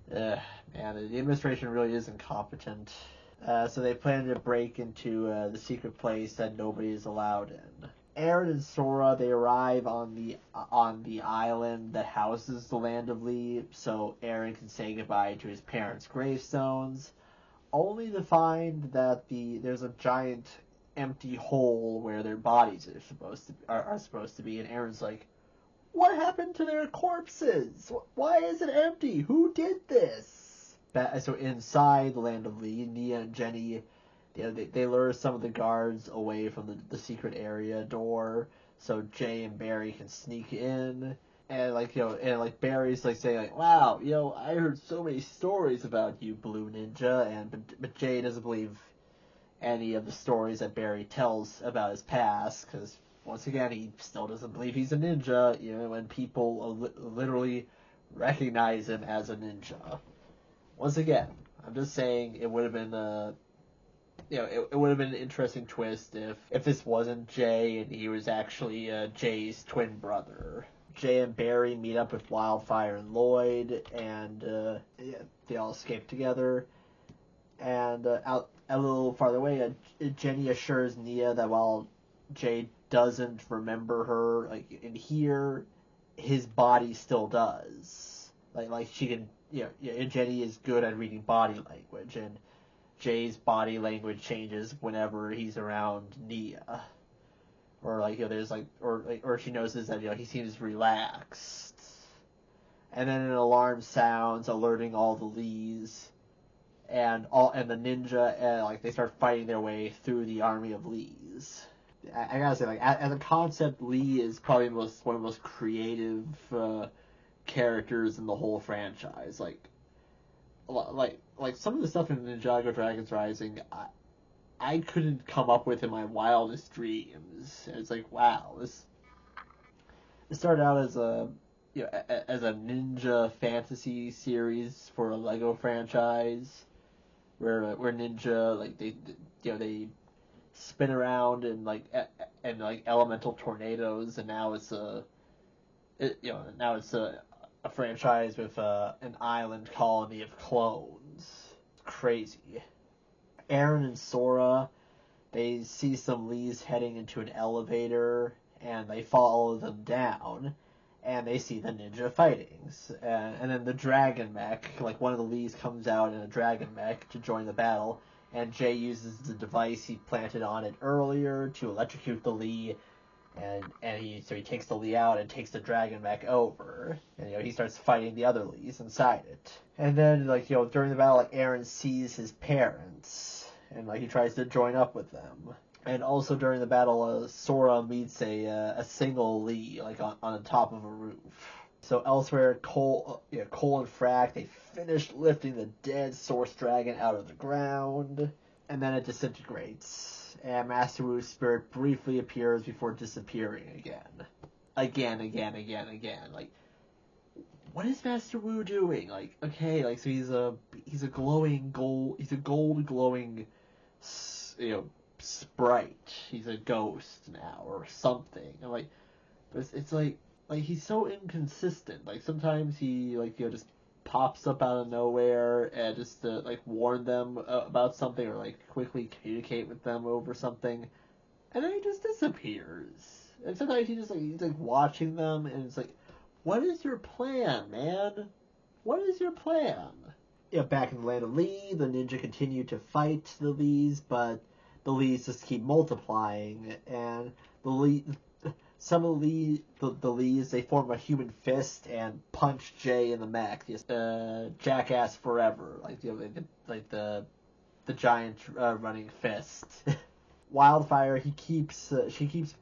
Man, the administration really is incompetent. So they plan to break into the secret place that nobody is allowed in. Aaron and Sora, they arrive on the island that houses the Land of Lee, so Aaron can say goodbye to his parents' gravestones, only to find that there's a giant empty hole where their bodies are supposed to be, and Aaron's like, "What happened to their corpses? Why is it empty? Who did this?" So inside the Land of Lee, Nia and Jenny, they lure some of the guards away from the secret area door, so Jay and Barry can sneak in. And Barry's like saying like, "Wow, I heard so many stories about you, Blue Ninja," but Jay doesn't believe any of the stories that Barry tells about his past, because once again he still doesn't believe he's a ninja, when people literally recognize him as a ninja. Once again, I'm just saying it would have been it would have been an interesting twist if this wasn't Jay and he was actually Jay's twin brother. Jay and Barry meet up with Wildfire and Lloyd, and they all escape together. And out a little farther away, Jenny assures Nia that while Jay doesn't remember her, like in here, his body still does. Like she can, Jenny is good at reading body language, and Jay's body language changes whenever he's around Nia. Or or she notices that he seems relaxed. And then an alarm sounds, alerting all the Lees, and the ninja, they start fighting their way through the army of Lees. I gotta say, as a concept, Lee is probably one of the most creative characters in the whole franchise. Like some of the stuff in Ninjago Dragons Rising, I couldn't come up with in my wildest dreams. It's like, wow, this started out as a ninja fantasy series for a Lego franchise, where ninja they spin around in elemental tornadoes, and now it's a franchise with an island colony of clones. It's crazy. Aaron and Sora, they see some Lees heading into an elevator, and they follow them down, and they see the ninja fighting. And then the dragon mech, one of the Lees comes out in a dragon mech to join the battle, and Jay uses the device he planted on it earlier to electrocute the Lee, and he takes the Lee out and takes the dragon mech over, and he starts fighting the other Lees inside it. And then during the battle, Aaron sees his parents, and he tries to join up with them. And also during the battle, Sora meets a single Lee on the top of a roof. So elsewhere, Cole and Frack, they finished lifting the dead Source Dragon out of the ground, and then it disintegrates. And Master Wu's spirit briefly appears before disappearing again. Again. What is Master Wu doing? So he's a glowing gold. He's a gold glowing, sprite. He's a ghost now or something. And but it's he's so inconsistent. Sometimes he just pops up out of nowhere and just to warn them about something, or quickly communicate with them over something, and then he just disappears. And sometimes he's watching them, and it's what is your plan, man? What is your plan? Back in the Land of Lee, the ninja continued to fight the Lees, but the Lees just keep multiplying, and some of the Lees, they form a human fist and punch Jay in the neck. Just jackass forever, like the giant running fist. Wildfire, she keeps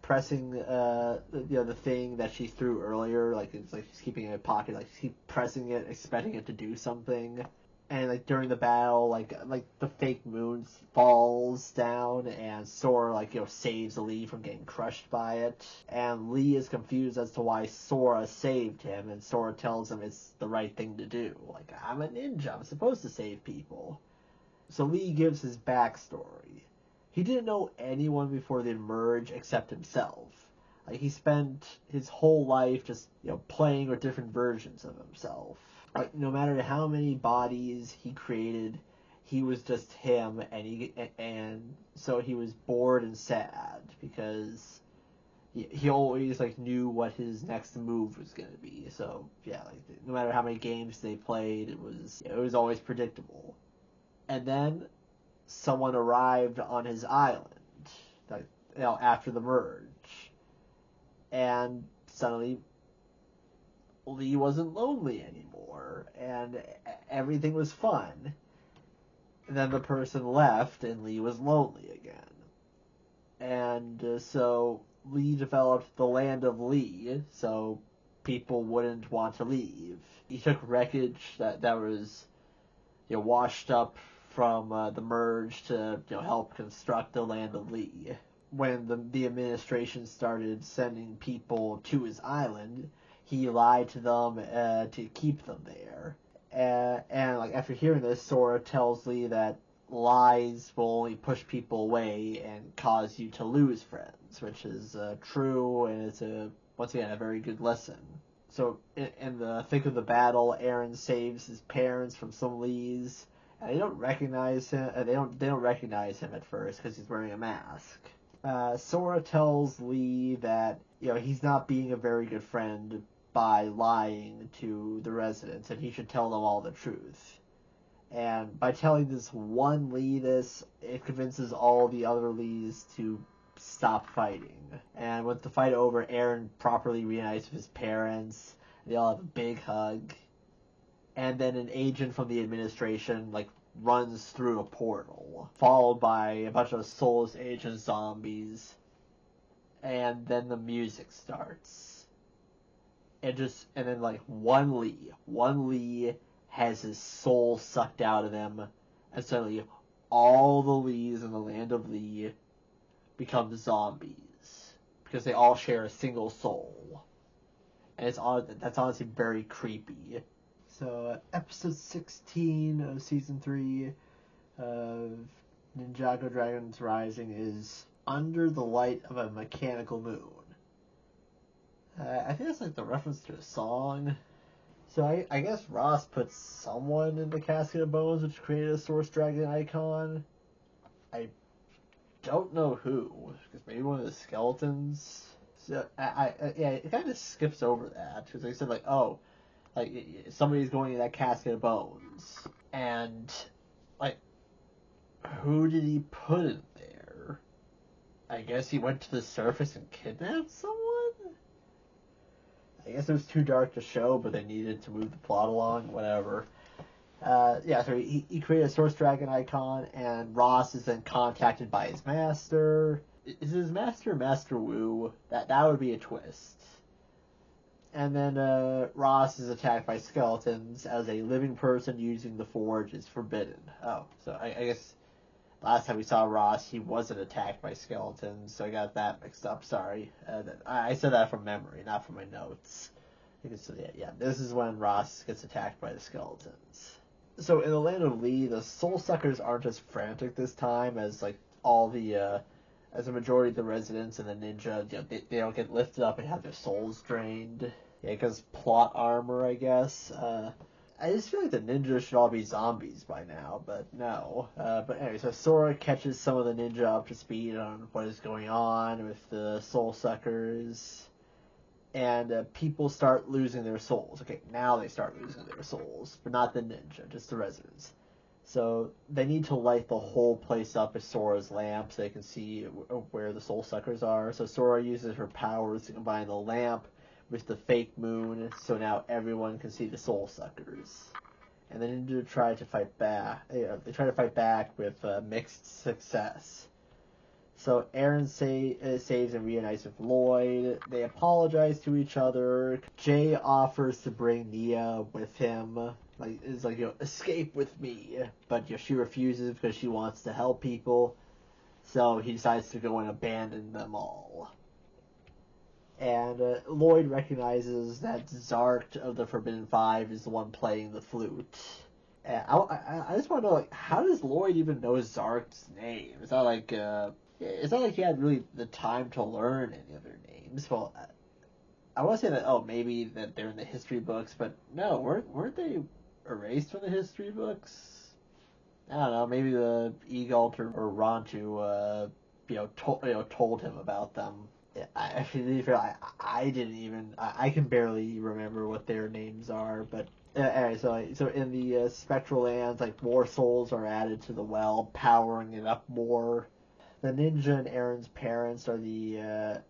pressing the thing that she threw earlier, like it's like she's keeping it in her pocket, like she keeps pressing it, expecting it to do something. And like during the battle, like the fake moon falls down, and Sora saves Lee from getting crushed by it. And Lee is confused as to why Sora saved him, and Sora tells him it's the right thing to do. Like, I'm a ninja, I'm supposed to save people. So Lee gives his backstory. He didn't know anyone before they merge except himself. Like, he spent his whole life just playing with different versions of himself. Like, no matter how many bodies he created, he was just him, and so he was bored and sad because he always knew what his next move was gonna be. So yeah, no matter how many games they played, it was always predictable. And then someone arrived on his island, after the merge, and suddenly Lee wasn't lonely anymore, and everything was fun. And then the person left, and Lee was lonely again. And so Lee developed the Land of Lee, so people wouldn't want to leave. He took wreckage that was washed up from the merge to help construct the Land of Lee. When the administration started sending people to his island, he lied to them to keep them there. And after hearing this, Sora tells Lee that lies will only push people away and cause you to lose friends, which is true, and it's once again a very good lesson. So in the thick of the battle, Aaron saves his parents from some Lees, and they don't recognize him. They don't recognize him at first because he's wearing a mask. Sora tells Lee that he's not being a very good friend by lying to the residents, and he should tell them all the truth. And by telling this one Lee this, it convinces all the other Lees to stop fighting. And with the fight over, Aaron properly reunites with his parents. They all have a big hug. And then an agent from the administration runs through a portal, followed by a bunch of soulless agent zombies. And then the music starts. And then one Lee has his soul sucked out of him, and suddenly all the Lees in the Land of Lee become zombies because they all share a single soul, and that's honestly very creepy. So episode 16 of season 3 of Ninjago Dragons Rising is Under the Light of a Mechanical Moon. I think that's the reference to a song. So I guess Ross put someone in the Casket of Bones, which created a Source Dragon icon. I don't know who, because maybe one of the skeletons. So it kind of skips over that because they said somebody's going to that Casket of Bones, and who did he put in there? I guess he went to the surface and kidnapped someone. I guess it was too dark to show, but they needed to move the plot along, whatever. So he created a Source Dragon icon, and Ross is then contacted by his master. Is his master Master Wu? That would be a twist. And then Ross is attacked by skeletons, as a living person using the forge is forbidden. Oh, so I guess last time we saw Ross, he wasn't attacked by skeletons, so I got that mixed up. Sorry. I said that from memory, not from my notes. This is when Ross gets attacked by the skeletons. So in the Land of Lee, the Soul Suckers aren't as frantic this time as all the as the majority of the residents and the ninja. They don't get lifted up and have their souls drained. Yeah, because plot armor, I guess. I just feel like the ninjas should all be zombies by now, but no. But anyway, so Sora catches some of the ninja up to speed on what is going on with the Soul Suckers, and people start losing their souls. Okay, now they start losing their souls, but not the ninja, just the residents. So they need to light the whole place up with Sora's lamp so they can see where the soul suckers are. So Sora uses her powers to combine the lamp with the fake moon, so now everyone can see the soul suckers. And the ninja try to fight back. They try to fight back with mixed success. So Aaron saves and reunites with Lloyd. They apologize to each other. Jay offers to bring Nia with him. Escape with me. But she refuses because she wants to help people. So he decides to go and abandon them all. And Lloyd recognizes that Zark of the Forbidden Five is the one playing the flute. And I just want to know, how does Lloyd even know Zark's name? It's not like he had really the time to learn any of their names. Well, I want to say that maybe that they're in the history books, but no, weren't they erased from the history books? I don't know. Maybe the Egalt or Rontu, told him about them. I didn't even. I can barely remember what their names are, but anyway, so in the spectral lands, more souls are added to the well, powering it up more. The ninja and Aaron's parents are they're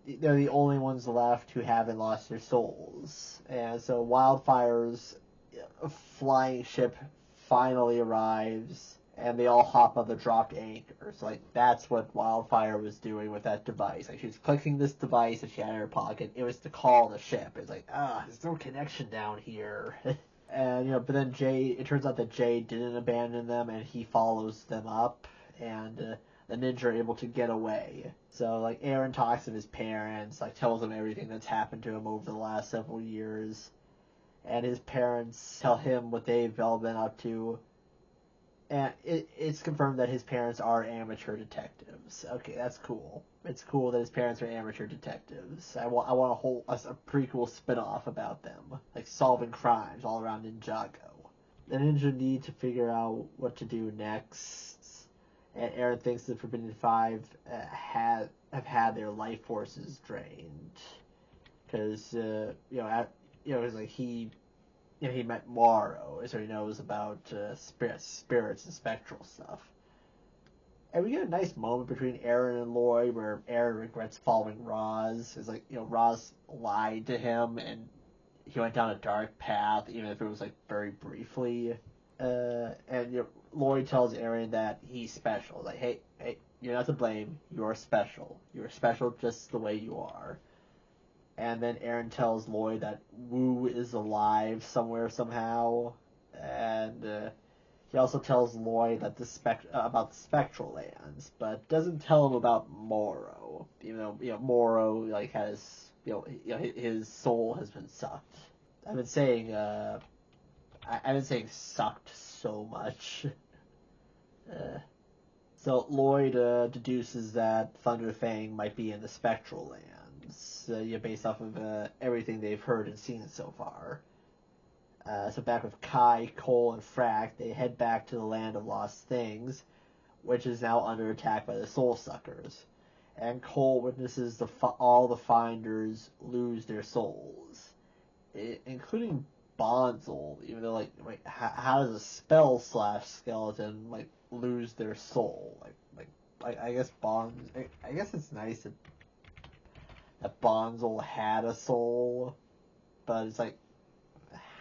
the only ones left who haven't lost their souls, and so Wildfire's flying ship finally arrives, and they all hop on the dropped anchor. So that's what Wildfire was doing with that device. She was clicking this device that she had in her pocket. It was to call the ship. It's there's no connection down here. And but then it turns out that Jay didn't abandon them, and he follows them up, and the ninja are able to get away. So Aaron talks to his parents, tells them everything that's happened to him over the last several years, and his parents tell him what they've all been up to. And it's confirmed that his parents are amateur detectives. Okay, that's cool. It's cool that his parents are amateur detectives. I want a prequel spin-off about them, solving crimes all around Ninjago. The ninja need to figure out what to do next. And Aaron thinks the Forbidden Five have had their life forces drained, because he met Morrow, so he knows about spirits and spectral stuff. And we get a nice moment between Aaron and Lloyd where Aaron regrets following Roz. It's Roz lied to him and he went down a dark path, even if it was very briefly. And Lloyd tells Aaron that he's special. Hey, you're not to blame. You're special. You're special just the way you are. And then Aaron tells Lloyd that Wu is alive somewhere somehow, and he also tells Lloyd that about the spectral lands, but doesn't tell him about Morrow, even though Morrow has his soul has been sucked. I've been saying sucked so much. So Lloyd deduces that Thunderfang might be in the spectral lands. Based off of everything they've heard and seen so far. So back with Kai, Cole, and Frack, they head back to the land of lost things, which is now under attack by the soul suckers. And Cole witnesses all the finders lose their souls, including Bonzel. Even though how does a spell / skeleton lose their soul? I guess I guess it's nice that Bonzel had a soul, but it's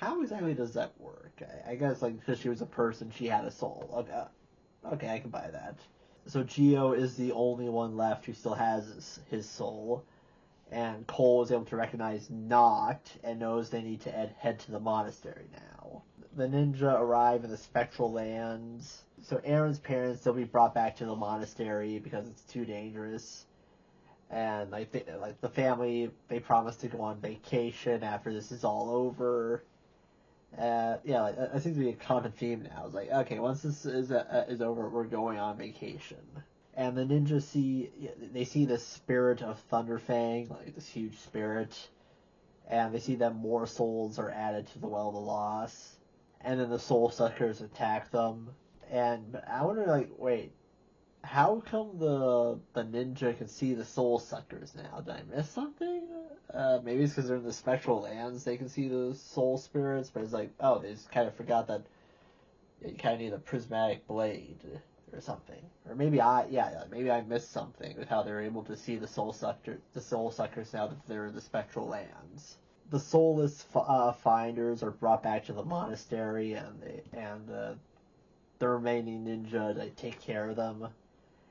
how exactly does that work? I guess because she was a person, she had a soul. Okay, I can buy that. So Geo is the only one left who still has his soul, and Cole is able to recognize Noct and knows they need to head to the monastery now. The ninja arrive in the spectral lands, so Aaron's parents, they'll be brought back to the monastery because it's too dangerous. And the family, they promise to go on vacation after this is all over. That seems to be a common theme now. It's okay, once this is over, we're going on vacation. And the ninjas see the spirit of Thunderfang, this huge spirit, and they see that more souls are added to the Well of the Lost. And then the soul suckers attack them. And I wonder, wait, how come the ninja can see the soul suckers now? Did I miss something? Maybe it's because they're in the spectral lands, they can see the soul spirits, but it's they just kind of forgot that you kind of need a prismatic blade or something. Or maybe maybe I missed something with how they're able to see the soul suckers now that they're in the spectral lands. The soulless finders are brought back to the monastery, and the remaining ninja, they take care of them.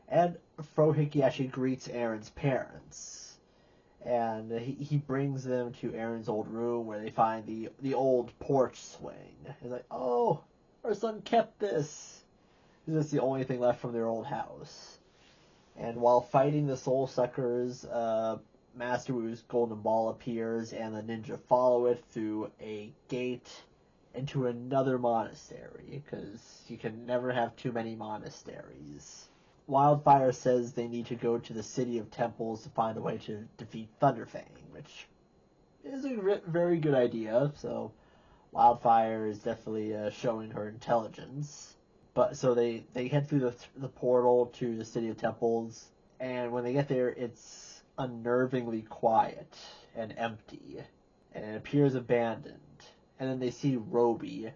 And Frohiki actually greets Aaron's parents, and he brings them to Aaron's old room where they find the old porch swing. He's like, oh, our son kept this. This is the only thing left from their old house. And while fighting the soul suckers, Master Wu's golden ball appears, and the ninja follow it through a gate into another monastery, because you can never have too many monasteries. Wildfire says they need to go to the City of Temples to find a way to defeat Thunderfang, which is a very good idea, so Wildfire is definitely showing her intelligence. But so they head through the portal to the City of Temples, and when they get there, it's unnervingly quiet and empty, and it appears abandoned. And then they see Roby,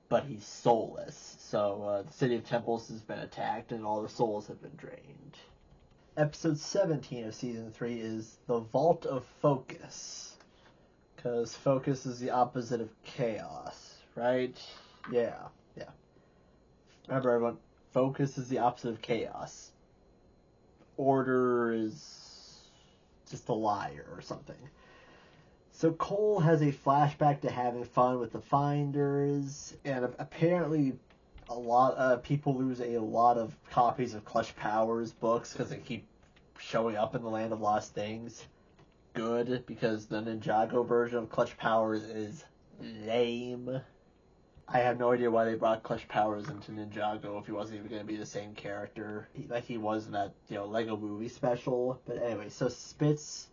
but he's soulless. So the City of Temples has been attacked, and all the souls have been drained. Episode 17 of Season 3 is The Vault of Focus. Because focus is the opposite of chaos, right? Yeah. Remember, everyone, focus is the opposite of chaos. Order is just a liar or something. So Cole has a flashback to having fun with the Finders, and apparently a lot of people lose a lot of copies of Clutch Powers books because they keep showing up in the Land of Lost Things. Good, because the Ninjago version of Clutch Powers is lame. I have no idea why they brought Clutch Powers into Ninjago if he wasn't even going to be the same character like he was in that Lego Movie special. But anyway, so Spitz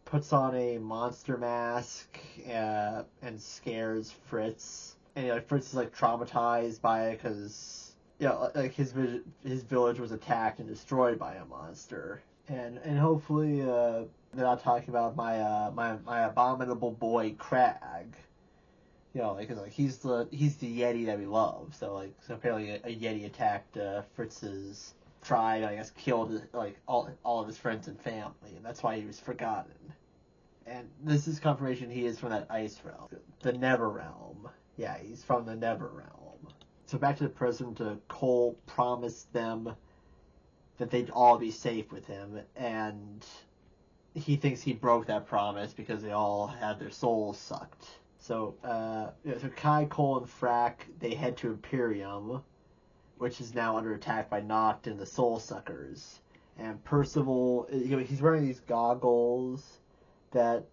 puts on a monster mask and scares Fritz. And Fritz is traumatized by it because his village was attacked and destroyed by a monster. And hopefully they're not talking about my abominable boy Crag. Because he's the Yeti that we love. So apparently a Yeti attacked Fritz's tribe. I guess killed all of his friends and family, and that's why he was forgotten. And this is confirmation he is from that ice realm, the Never Realm. Yeah, he's from the Never Realm. So back to the present, Cole promised them that they'd all be safe with him, and he thinks he broke that promise because they all had their souls sucked. So, so Kai, Cole, and Frack, they head to Imperium, which is now under attack by Noct and the Soul Suckers. And Percival, he's wearing these goggles that,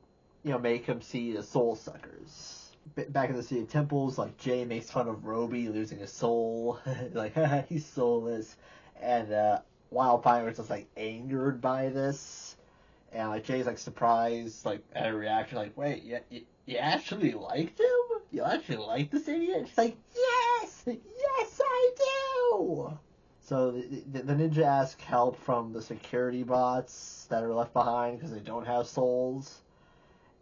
make him see the Soul Suckers. Back in the City of Temples, Jay makes fun of Roby losing his soul. Haha, he's soulless. And Wildfire is just, angered by this. And, Jay's, surprised, at a reaction, wait, you actually liked him? You actually like this idiot? She's like, yes! Yes, I do! So the ninja asks help from the security bots that are left behind because they don't have souls.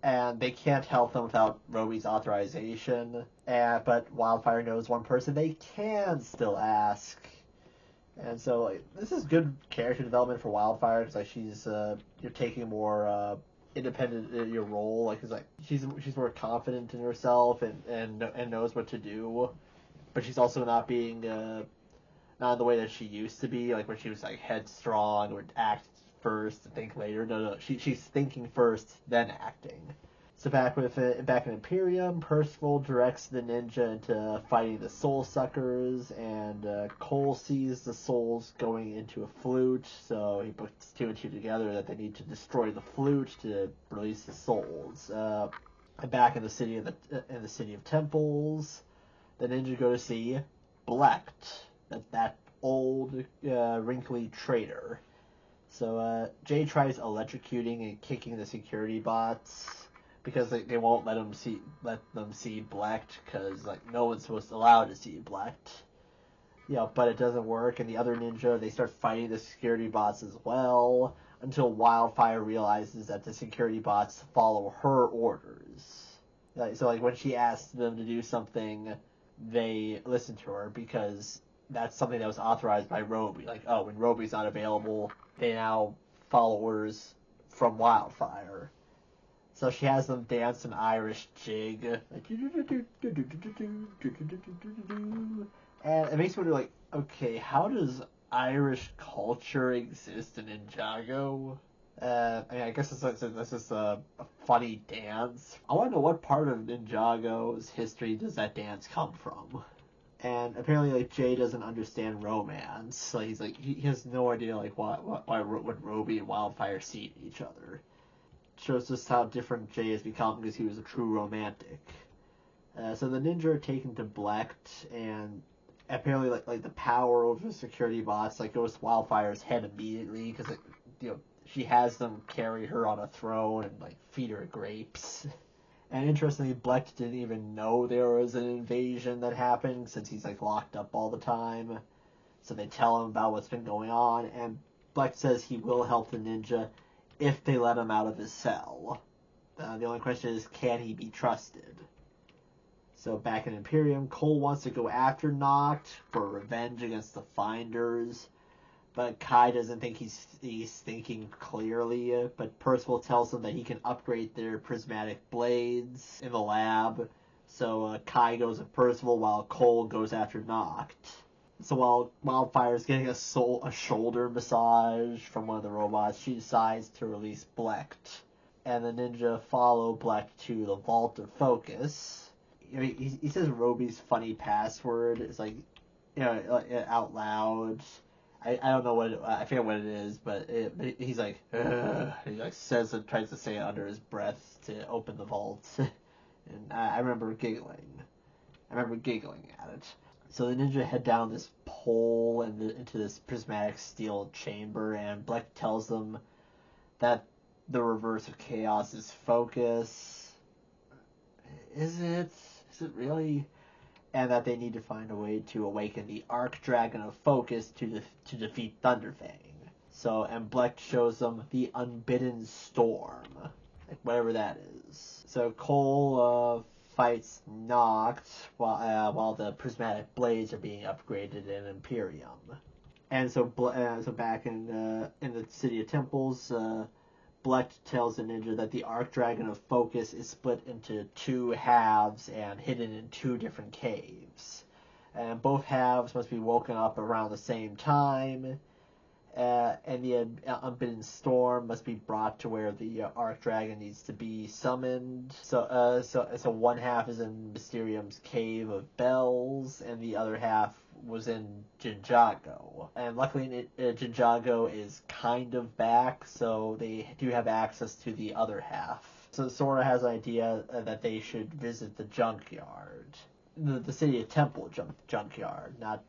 And they can't help them without Roby's authorization. But Wildfire knows one person they can still ask. And so this is good character development for Wildfire because she's you're taking more independent in your role. She's more confident in herself and knows what to do, but she's also not being not in the way that she used to be, when she was headstrong, would act first and think later. No, she's thinking first then acting. So back in Imperium, Percival directs the ninja into fighting the soul suckers, and Cole sees the souls going into a flute, so he puts two and two together that they need to destroy the flute to release the souls. And back in the city of Temples, the ninja go to see Blecht, that old wrinkly traitor. So Jay tries electrocuting and kicking the security bots, because they won't let them see Blecht, because no one's allowed to see Blecht. But it doesn't work, and the other ninja, they start fighting the security bots as well, until Wildfire realizes that the security bots follow her orders. So when she asks them to do something, they listen to her because that's something that was authorized by Roby. Like, oh, when Roby's not available, they now follow orders from Wildfire. So she has them dance an Irish jig. And it makes me wonder, like, okay, how does Irish culture exist in Ninjago? I guess this is a funny dance. I want to know what part of Ninjago's history does that dance come from. And apparently, like, Jay doesn't understand romance. Like, he has no idea, like, why when Roby and Wildfire see each other. Shows just how different Jay has become because he was a true romantic. So the ninja are taken to Blecht, and apparently, like the power over the security bots, like, goes to Wildfire's head immediately because, she has them carry her on a throne and, like, feed her grapes. And interestingly, Blecht didn't even know there was an invasion that happened since he's, like, locked up all the time. So they tell him about what's been going on, and Blecht says he will help the ninja if they let him out of his cell. The only question is, can he be trusted? So back in Imperium, Cole wants to go after Noct for revenge against the Finders, but Kai doesn't think he's thinking clearly. But Percival tells him that he can upgrade their prismatic blades in the lab. So Kai goes with Percival while Cole goes after Noct. So while Wildfire's getting a shoulder massage from one of the robots, she decides to release Blecht. And the ninja follow Blecht to the Vault of Focus. He says Roby's funny password. It's like, out loud. I don't know I forget what it is, but he's like, ugh. He like says it, tries to say it under his breath to open the vault. And I remember giggling. At it. So the ninja head down this pole into this prismatic steel chamber, and Blecht tells them that the reverse of chaos is focus. Is it? Is it really? And that they need to find a way to awaken the Archdragon of Focus to defeat Thunderfang. So, and Blecht shows them the Unbidden Storm, like whatever that is. So Cole fights Noct while the prismatic blades are being upgraded in Imperium. And so back in the City of Temples, Blecht tells the ninja that the Archdragon of Focus is split into two halves and hidden in two different caves. And both halves must be woken up around the same time, and the Unbidden Storm must be brought to where the Archdragon needs to be summoned. So one half is in Mysterium's Cave of Bells, and the other half was in Ninjago. And luckily, Ninjago is kind of back, so they do have access to the other half. So Sora has an idea that they should visit the junkyard. The City of Temple junkyard, not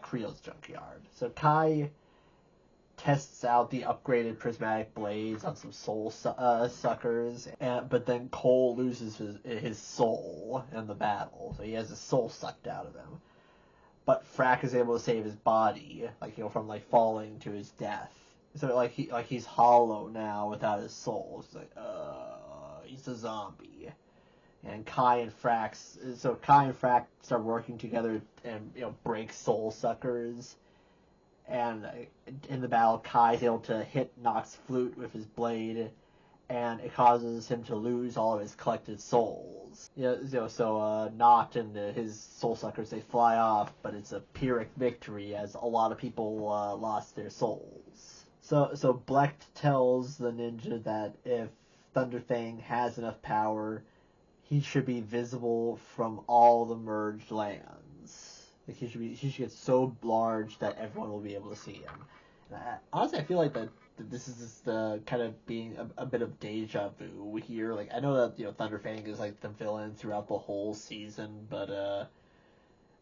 Creel's junkyard. So Kai tests out the upgraded prismatic blades on some soul suckers, but then Cole loses his soul in the battle, so he has his soul sucked out of him. But Frack is able to save his body, from falling to his death. So he's hollow now without his soul. It's like, he's a zombie. And Kai and Frack start working together and break soul suckers. And in the battle, Kai's able to hit Noct's flute with his blade, and it causes him to lose all of his collected souls. So Noct and his soul suckers, they fly off, but it's a Pyrrhic victory as a lot of people lost their souls. So Blecht tells the ninja that if Thunderfang has enough power, he should be visible from all the merged lands. Like he should get so large that everyone will be able to see him. Honestly, I feel like that this is just kind of being a bit of deja vu here. Like, I know that Thunderfang is like the villain throughout the whole season, but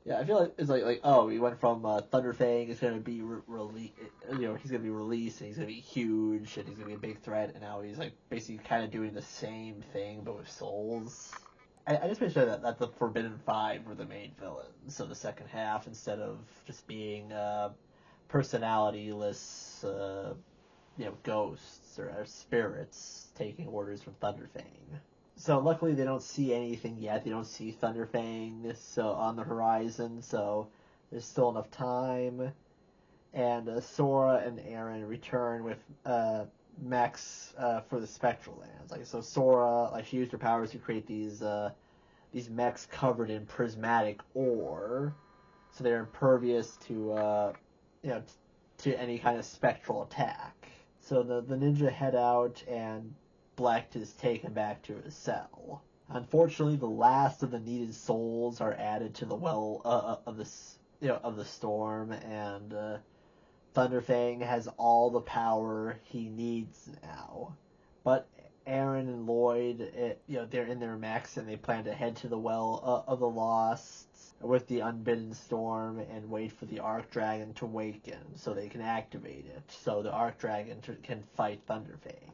yeah, I feel like it's like we went from Thunderfang is gonna be released, he's gonna be released and he's gonna be huge and he's gonna be a big threat, and now he's like basically kind of doing the same thing but with souls. I just wish that the Forbidden Five were the main villains of the second half instead of just being personality-less, ghosts or spirits taking orders from Thunderfang. So luckily they don't see anything yet. They don't see Thunderfang so on the horizon, so there's still enough time. And Sora and Aaron return with mechs for the Spectral Lands. Like so, Sora she used her powers to create these mechs covered in prismatic ore, so they're impervious to to any kind of spectral attack. So the ninja head out, and Blecht is taken back to his cell. Unfortunately, the last of the needed souls are added to the well of the storm, and Thunderfang has all the power he needs now. But Aaron and Lloyd, they're in their mechs, and they plan to head to the Well of the Lost with the Unbidden Storm and wait for the Archdragon to waken so they can activate it, so the Archdragon can fight Thunderfang.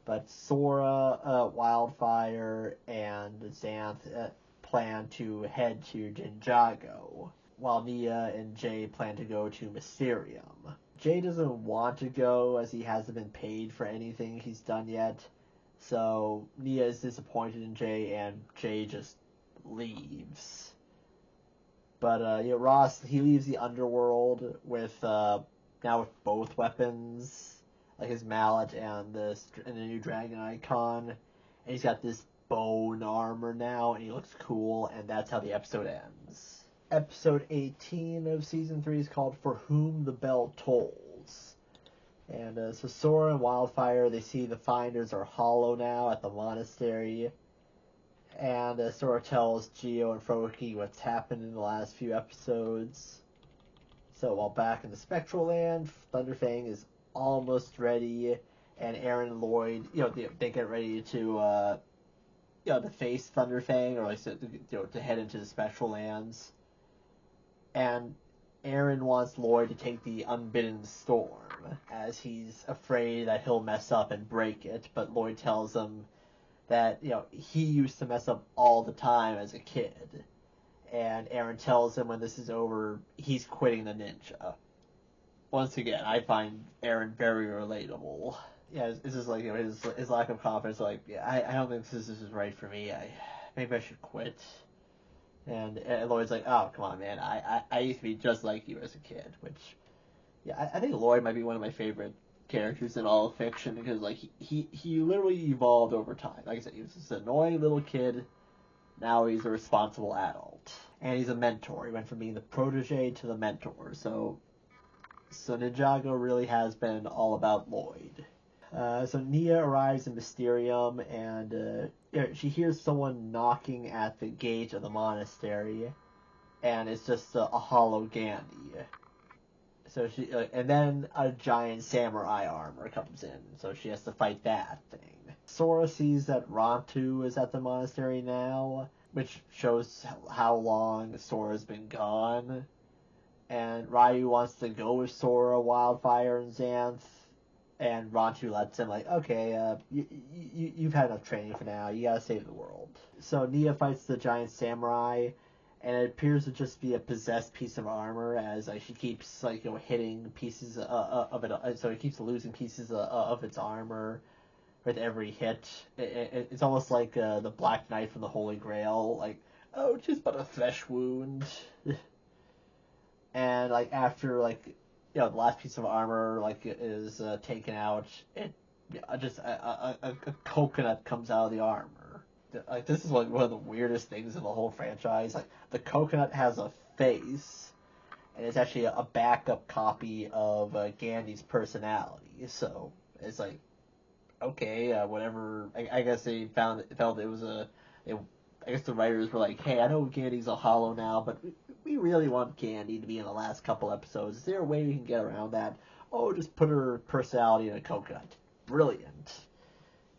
But Sora, Wildfire, and Xanth plan to head to Ninjago, while Nia and Jay plan to go to Mysterium. Jay doesn't want to go as he hasn't been paid for anything he's done yet, so Nia is disappointed in Jay, and Jay just leaves. But Ross, he leaves the underworld with now with both weapons, like his mallet and the new dragon icon, and he's got this bone armor now, and he looks cool, and that's how the episode ends. Episode 18 of Season 3 is called For Whom the Bell Tolls. And so Sora and Wildfire, they see the Finders are hollow now at the monastery. And Sora tells Geo and Froakie what's happened in the last few episodes. So while back in the Spectral Land, Thunderfang is almost ready, and Aaron and Lloyd, they get ready to to face Thunderfang, or to head into the Spectral Lands. And Aaron wants Lloyd to take the Unbidden Storm, as he's afraid that he'll mess up and break it, but Lloyd tells him that, he used to mess up all the time as a kid. And Aaron tells him when this is over, he's quitting the ninja. Once again, I find Aaron very relatable. Yeah, it's just like, his lack of confidence, I don't think this is right for me. Maybe I should quit. And Lloyd's like, oh, come on, man, I used to be just like you as a kid, which, I think Lloyd might be one of my favorite characters in all of fiction, because, he literally evolved over time. Like I said, he was this annoying little kid, now he's a responsible adult. And he's a mentor. He went from being the protege to the mentor, so Ninjago really has been all about Lloyd. So Nia arrives in Mysterium, and she hears someone knocking at the gate of the monastery, and it's just a hollow Gandhi. So and then a giant samurai armor comes in, so she has to fight that thing. Sora sees that Rontu is at the monastery now, which shows how long Sora's been gone. And Ryu wants to go with Sora, Wildfire, and Xanth, and Rontu lets him, okay, you've had enough training for now, you gotta save the world. So Nia fights the giant samurai, and it appears to just be a possessed piece of armor, as she keeps hitting pieces of it, so it keeps losing pieces of its armor with every hit. It's almost like the Black Knight from the Holy Grail, just but a flesh wound. And after the last piece of armor is taken out, it just a coconut comes out of the armor. This is one of the weirdest things in the whole franchise. The coconut has a face, and it's actually a backup copy of Gandhi's personality. So it's okay, whatever. I guess they felt it was I guess the writers were like, hey, I know Gandhi's a hollow now, but we really want Gandhi to be in the last couple episodes. Is there a way we can get around that? Oh, just put her personality in a coconut. Brilliant.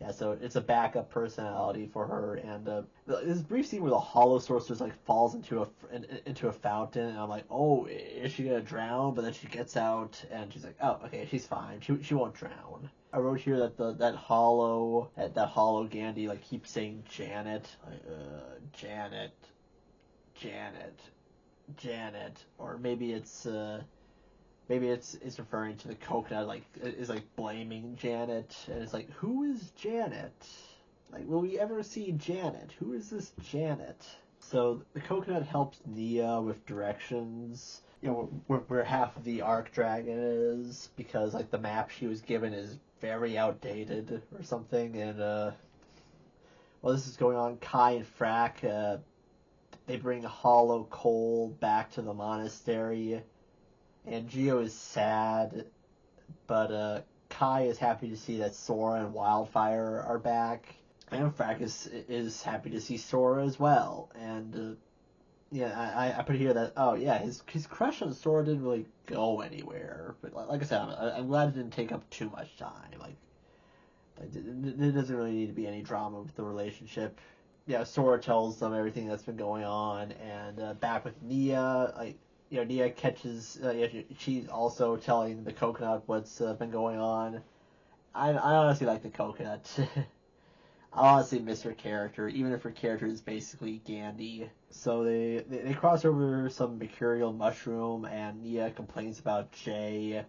Yeah, so it's a backup personality for her, and this brief scene where the Hollow Sorceress falls into a fountain, and I'm like, oh, is she gonna drown? But then she gets out, and she's like, oh, okay, she's fine. She won't drown. I wrote here that that hollow Gandhi keeps saying Janet, Janet, or maybe it's referring to the coconut, is blaming Janet, and it's who is Janet? Like, will we ever see Janet? Who is this Janet? So the coconut helps Nia with directions. You know, where half of the Arc Dragon is, because like the map she was given is very outdated or something. And while this is going on, Kai and Frack they bring hollow coal back to the monastery, and Geo is sad, but Kai is happy to see that Sora and Wildfire are back, and Frack is happy to see Sora as well. And yeah, I put here that, oh yeah, his crush on Sora didn't really go anywhere, but like I said, I'm glad it didn't take up too much time. Like there doesn't really need to be any drama with the relationship. Yeah, Sora tells them everything that's been going on, and back with Nia, like, you know, Nia catches, she's also telling the coconut what's been going on. I honestly like the coconut. I honestly miss her character, even if her character is basically Gandhi. So they cross over some mercurial mushroom, and Nia complains about Jay,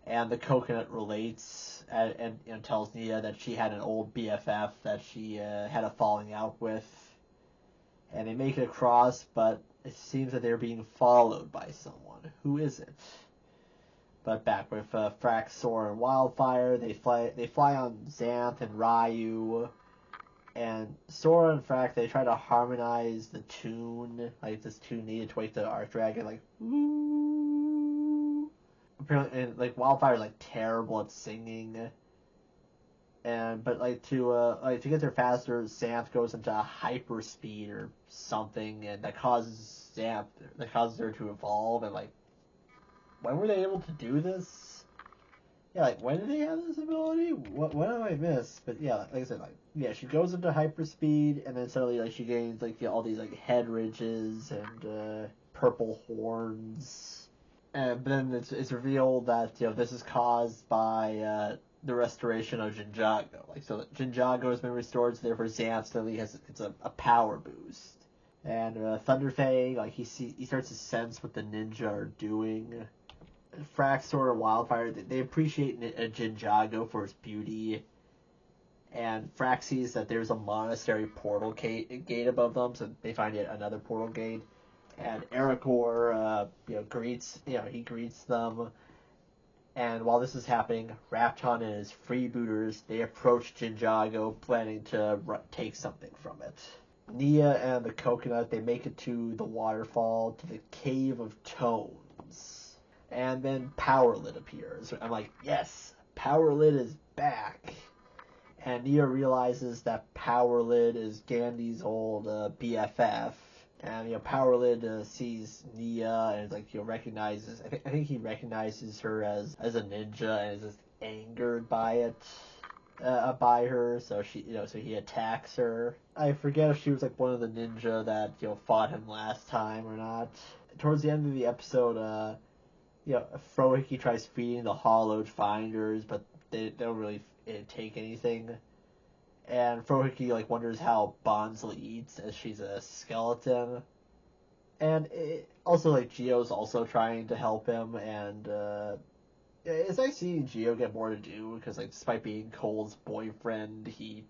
and the coconut relates and tells Nia that she had an old BFF that she had a falling out with. And they make it across, but it seems that they're being followed by someone. Who is it? But back with Frax, Sora, and Wildfire, they fly on Xanth and Ryu. And Sora and Frack, they try to harmonize the tune, like this tune needed to wake the Arc Dragon, like, woo. Apparently, and like Wildfire's like terrible at singing, but to get there faster, Xanth goes into hyperspeed or something, and that causes her to evolve. And like, when were they able to do this? Yeah, like, when did they have this ability? What have I missed? But yeah, like I said, like, yeah, she goes into hyperspeed, and then suddenly, like, she gains, like, all these, like, head ridges and purple horns. But then it's revealed that, this is caused by the restoration of Ninjago. Like, so Ninjago has been restored, so therefore Xanth suddenly it's a power boost. And Thunderfang, like, he starts to sense what the ninja are doing. Frax, Sora, and Wildfire, they appreciate a Ninjago for its beauty, and Frax sees that there's a monastery portal gate above them, so they find yet another portal gate. And Ericor, greets them. And while this is happening, Rapton and his freebooters, they approach Ninjago, planning to take something from it. Nia and the coconut, they make it to the waterfall, to the Cave of Tones. And then Power Lid appears. I'm like, yes, Power Lid is back. And Nia realizes that Power Lid is Gandhi's old BFF. And Power Lid sees Nia and recognizes. I think he recognizes her as a ninja and is just angered by her. So he attacks her. I forget if she was like one of the ninja that fought him last time or not. Towards the end of the episode, Frohiki tries feeding the hollowed finders, but they don't really take anything. And Frohiki wonders how Bonsly eats, as she's a skeleton. And also Geo's also trying to help him, and it's nice seeing Geo get more to do, because despite being Cole's boyfriend, he's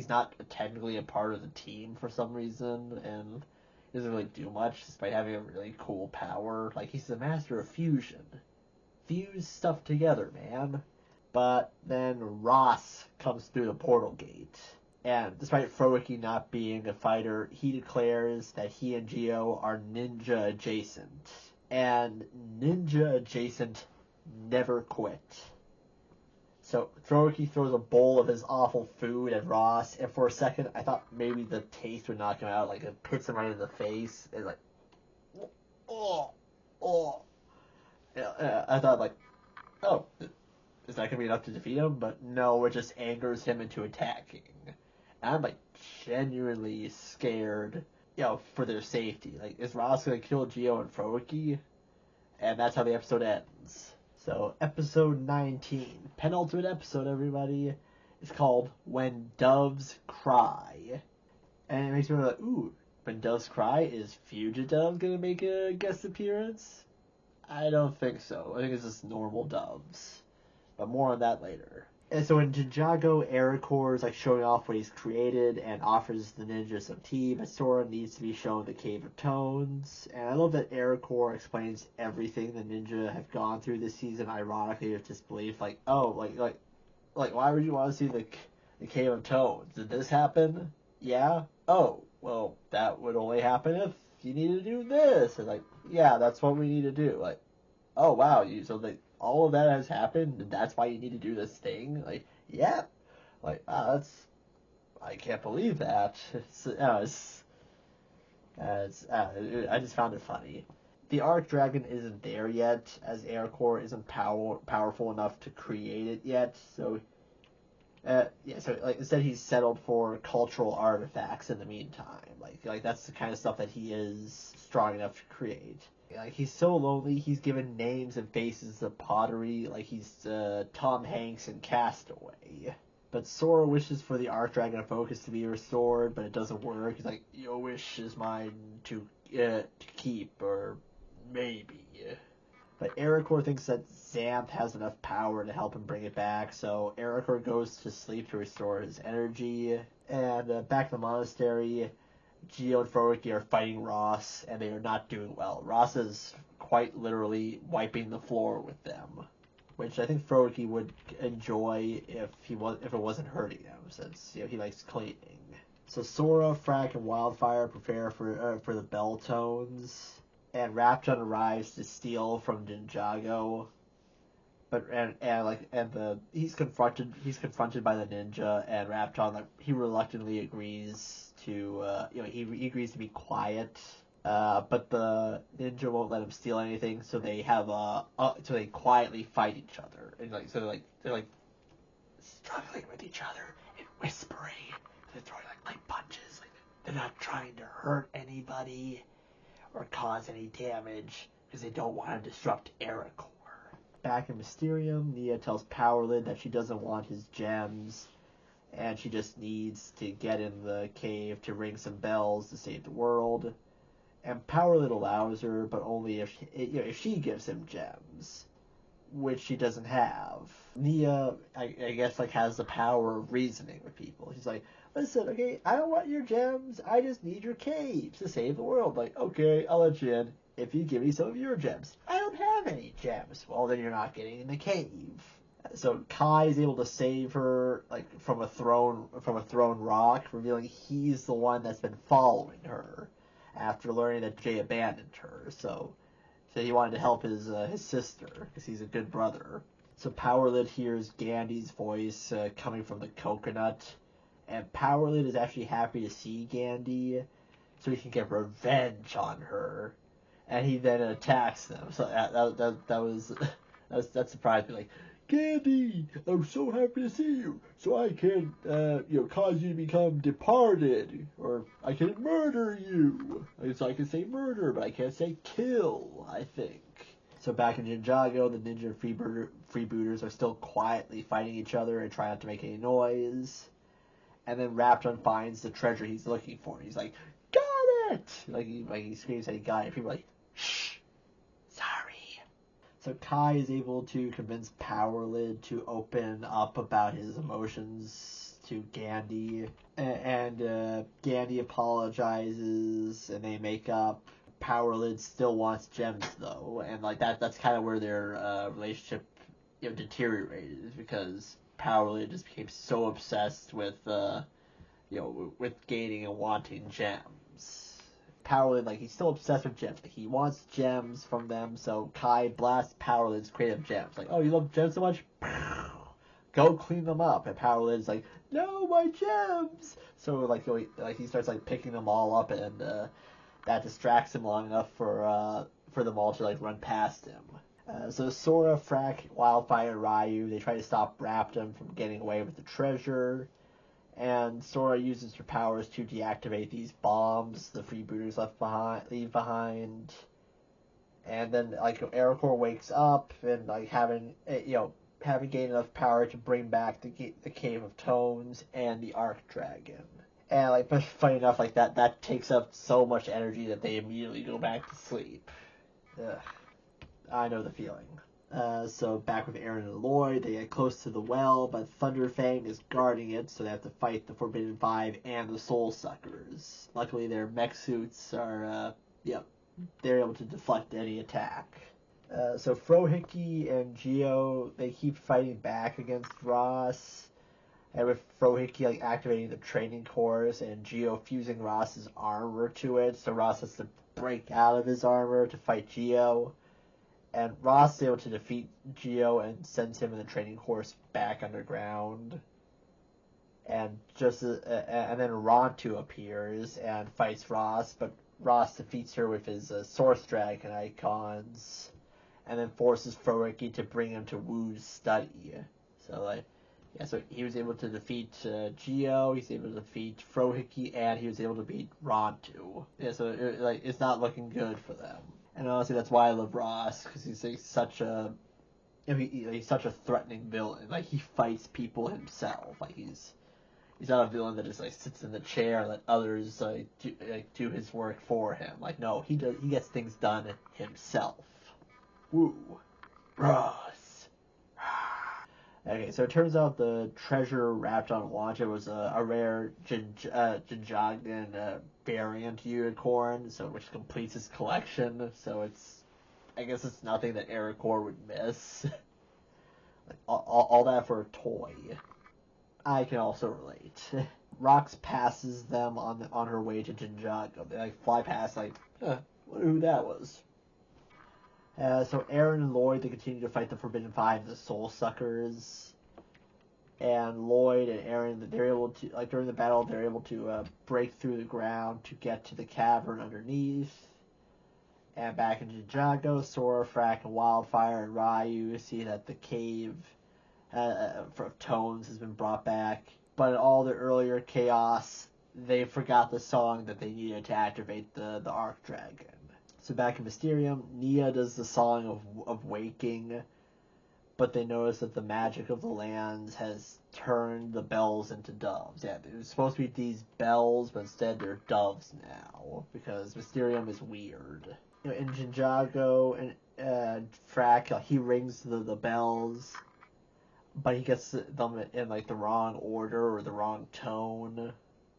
not technically a part of the team for some reason, and doesn't really do much despite having a really cool power. He's the master of fusion. Fuse stuff together, man. But then Ross comes through the portal gate. And despite Frohiki not being a fighter, he declares that he and Geo are ninja adjacent. And ninja adjacent never quit. So Frohiki throws a bowl of his awful food at Ross, and for a second I thought maybe the taste would knock him out, it hits him right in the face, and I thought oh, is that gonna be enough to defeat him? But no, it just angers him into attacking. And I'm genuinely scared, for their safety. Is Ross gonna kill Geo and Frohiki? And that's how the episode ends. So, episode 19, penultimate episode, everybody, is called When Doves Cry. And it makes me like, ooh, When Doves Cry, is Fugidove gonna make a guest appearance? I don't think so. I think it's just normal doves. But more on that later. And so in Ninjago, Aracor is like showing off what he's created and offers the ninja some tea, but Sora needs to be shown the Cave of Tones. And I love that Aracor explains everything the ninja have gone through this season, ironically with disbelief. Like, oh, why would you want to see the Cave of Tones? Did this happen? Yeah. Oh, well, that would only happen if you need to do this. And like, yeah, that's what we need to do. Like, oh wow, so like all of that has happened, and that's why you need to do this thing. Like, yeah, like wow, I can't believe that. I just found it funny. The Arc Dragon isn't there yet, as Aircore isn't powerful enough to create it yet. So, so like instead he's settled for cultural artifacts in the meantime. Like that's the kind of stuff that he is strong enough to create. Like he's so lonely. He's given names and faces of pottery. Like he's Tom Hanks in Castaway. But Sora wishes for the Arc Dragon focus to be restored, but it doesn't work. He's like, your wish is mine to keep, or maybe. But Aracor thinks that Xanth has enough power to help him bring it back, so Aracor goes to sleep to restore his energy. And back in the monastery, Geo and Froiki are fighting Ross, and they are not doing well. Ross is quite literally wiping the floor with them, which I think Froiki would enjoy if it wasn't hurting him, since he likes cleaning. So Sora, Frack, and Wildfire prepare for the bell tones, and Raptor arrives to steal from Ninjago. But he's confronted by the ninja, and Raptor he reluctantly agrees to he agrees to be quiet. But the ninja won't let him steal anything, so they have so they quietly fight each other, and they're struggling with each other and whispering. They're throwing light punches. Like they're not trying to hurt anybody or cause any damage because they don't want to disrupt Aracor. Back in Mysterium, Nia tells Powerlid that she doesn't want his gems, and she just needs to get in the cave to ring some bells to save the world. And Powerlid allows her, but only if she gives him gems, which she doesn't have. Nia, I guess, has the power of reasoning with people. She's like, listen, okay, I don't want your gems. I just need your caves to save the world. Like, okay, I'll let you in if you give me some of your gems. I don't have any gems. Well, then you're not getting in the cave. So Kai is able to save her from a thrown rock, revealing he's the one that's been following her after learning that Jay abandoned her. So he wanted to help his sister because he's a good brother. So Powerlid hears Gandhi's voice coming from the coconut, and Powerlid is actually happy to see Gandhi, so he can get revenge on her, and he then attacks them. So that surprised me. Like, Gandhi, I'm so happy to see you. So I can cause you to become departed, or I can murder you. So I can say murder, but I can't say kill, I think. So back in Ninjago, the ninja and freebooters are still quietly fighting each other and trying not to make any noise. And then Raptor finds the treasure he's looking for. He's like, got it! He screams that he got it. People are like, shh, sorry. So Kai is able to convince Powerlid to open up about his emotions to Gandhi. And Gandhi apologizes, and they make up. Powerlid still wants gems, though. And that's kind of where their relationship deteriorated, because Powerlid just became so obsessed with with gaining and wanting gems. Powerlid, he's still obsessed with gems. He wants gems from them, so Kai blasts Powerlid's creative gems. Like, oh, you love gems so much? Go clean them up. And Powerlid's like, no, my gems! So, he starts, picking them all up, and that distracts him long enough for them all to, run past him. So Sora, Frack, Wildfire, and Ryu, they try to stop Raptor from getting away with the treasure. And Sora uses her powers to deactivate these bombs the freebooters leave behind. And then Aracor wakes up and having gained enough power to bring back the Cave of Tones and the Arc Dragon. And but funny enough, that takes up so much energy that they immediately go back to sleep. Ugh. I know the feeling. So back with Aaron and Lloyd, they get close to the well, but Thunderfang is guarding it, so they have to fight the Forbidden Five and the Soul Suckers. Luckily, their mech suits are, they're able to deflect any attack. So Frohickey and Geo, they keep fighting back against Ross, and with Frohickey activating the training course and Geo fusing Ross's armor to it, so Ross has to break out of his armor to fight Geo. And Ross is able to defeat Geo and sends him in the training course back underground. And and then Rontu appears and fights Ross, but Ross defeats her with his Source Dragon icons, and then forces Frohickey to bring him to Wu's study. So so he was able to defeat Geo, he's able to defeat Frohickey, and he was able to beat Rontu. Yeah, so it's not looking good for them. And honestly, that's why I love Ross, because he's such a threatening villain. He fights people himself. He's not a villain that just sits in the chair and let others do his work for him. No, he gets things done himself. Woo, Ross. Okay, so it turns out the treasure wrapped on Wanda was a rare Jinjagan variant unicorn, so which completes his collection. So I guess it's nothing that Ericor would miss. all that for a toy. I can also relate. Rox passes them on her way to Jinjago. They fly past wonder who that was. So Aaron and Lloyd, they continue to fight the Forbidden Five and the Soul Suckers. And Lloyd and Aaron, they're able to, during the battle, they're able to break through the ground to get to the cavern underneath. And back in Ninjago, Sora, Frack, and Wildfire and Ryu see that the cave for Tones has been brought back. But in all the earlier chaos, they forgot the song that they needed to activate the Arc Dragon. So back in Mysterium, Nia does the song of waking, but they notice that the magic of the lands has turned the bells into doves. Yeah, they're supposed to be these bells, but instead they're doves now, because Mysterium is weird. In Jinjago, and Frack, he rings the bells, but he gets them in the wrong order or the wrong tone.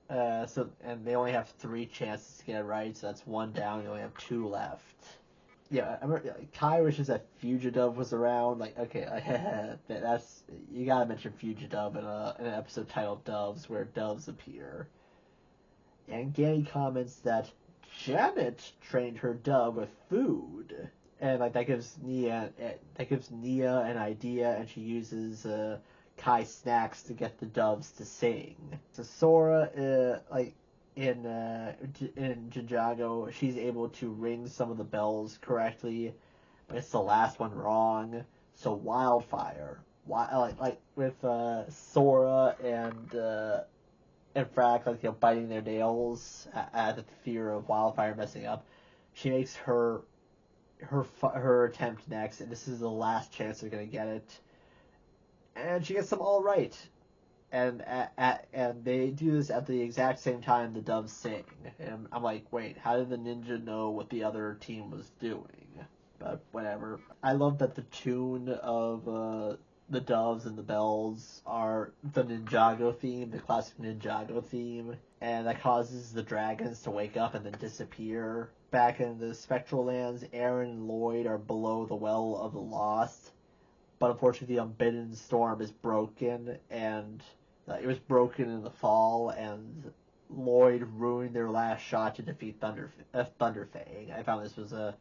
And they only have 3 chances to get it right, so that's 1 down. You only have 2 left. Yeah, I remember Kai wishes that Fugidove was around. That's you gotta mention Fugidove in an episode titled Doves, where doves appear. And Ganny comments that Janet trained her dove with food, and that gives Nia an idea, and she uses Kai snacks to get the doves to sing. So Sora, in Jinjago, she's able to ring some of the bells correctly, but it's the last one wrong. So Wildfire, with Sora and Frack, biting their nails at the fear of Wildfire messing up, she makes her attempt next, and this is the last chance they're gonna get it. And she gets them all right, and they do this at the exact same time the doves sing. And I'm like, wait, how did the ninja know what the other team was doing? But whatever. I love that the tune of the doves and the bells are the Ninjago theme, the classic Ninjago theme, and that causes the dragons to wake up and then disappear. Back in the Spectral Lands, Aaron and Lloyd are below the Well of the Lost. But unfortunately, the Unbidden Storm is broken, and it was broken in the fall, and Lloyd ruined their last shot to defeat Thunderfang. I found this was a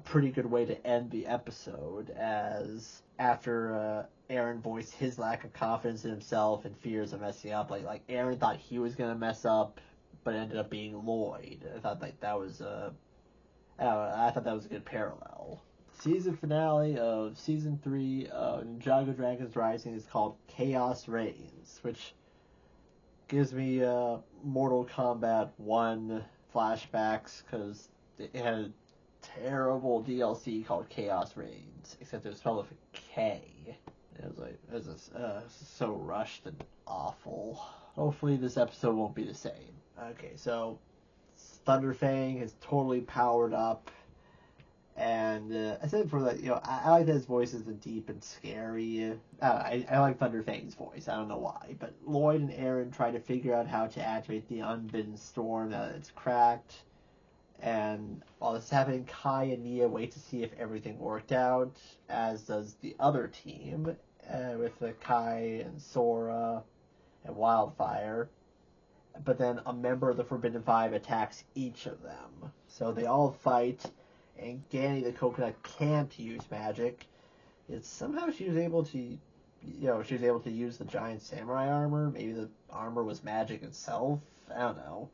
pretty good way to end the episode, as after Aaron voiced his lack of confidence in himself and fears of messing up, Aaron thought he was gonna mess up, but it ended up being Lloyd. I thought that was I thought that was a good parallel. Season finale of Season 3 of Ninjago Dragons Rising is called Chaos Reigns, which gives me Mortal Kombat 1 flashbacks, because it had a terrible DLC called Chaos Reigns, except it was spelled with a K. It was so rushed and awful. Hopefully this episode won't be the same. Okay, so Thunderfang is totally powered up, And I said before that, I like that his voice isn't deep and scary. I like Thunderfang's voice. I don't know why. But Lloyd and Aaron try to figure out how to activate the Unbidden Storm now that it's cracked. And while this is happening, Kai and Nia wait to see if everything worked out, as does the other team, with Kai and Sora and Wildfire. But then a member of the Forbidden Five attacks each of them. So they all fight, and Ganny the Coconut can't use magic. It's somehow she was able to use the giant samurai armor. Maybe the armor was magic itself. I don't know.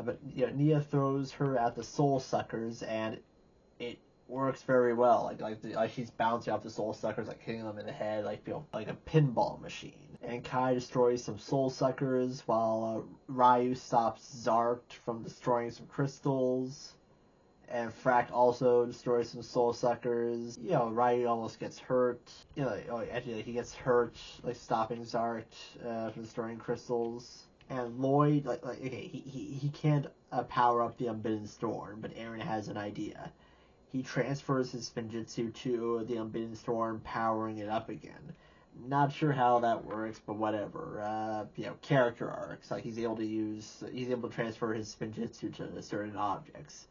But Nia throws her at the soul suckers, and it works very well. Like she's bouncing off the soul suckers, like hitting them in the head, like a pinball machine. And Kai destroys some soul suckers, while Ryu stops Zark from destroying some crystals. And Frack also destroys some soul suckers. Ryu almost gets hurt. Actually, he gets hurt, like stopping Zark from destroying crystals. And Lloyd, he can't power up the Unbidden Storm, but Aaron has an idea. He transfers his Spinjitzu to the Unbidden Storm, powering it up again. Not sure how that works, but whatever. Character arcs. Like he's able to transfer his Spinjitzu to certain objects.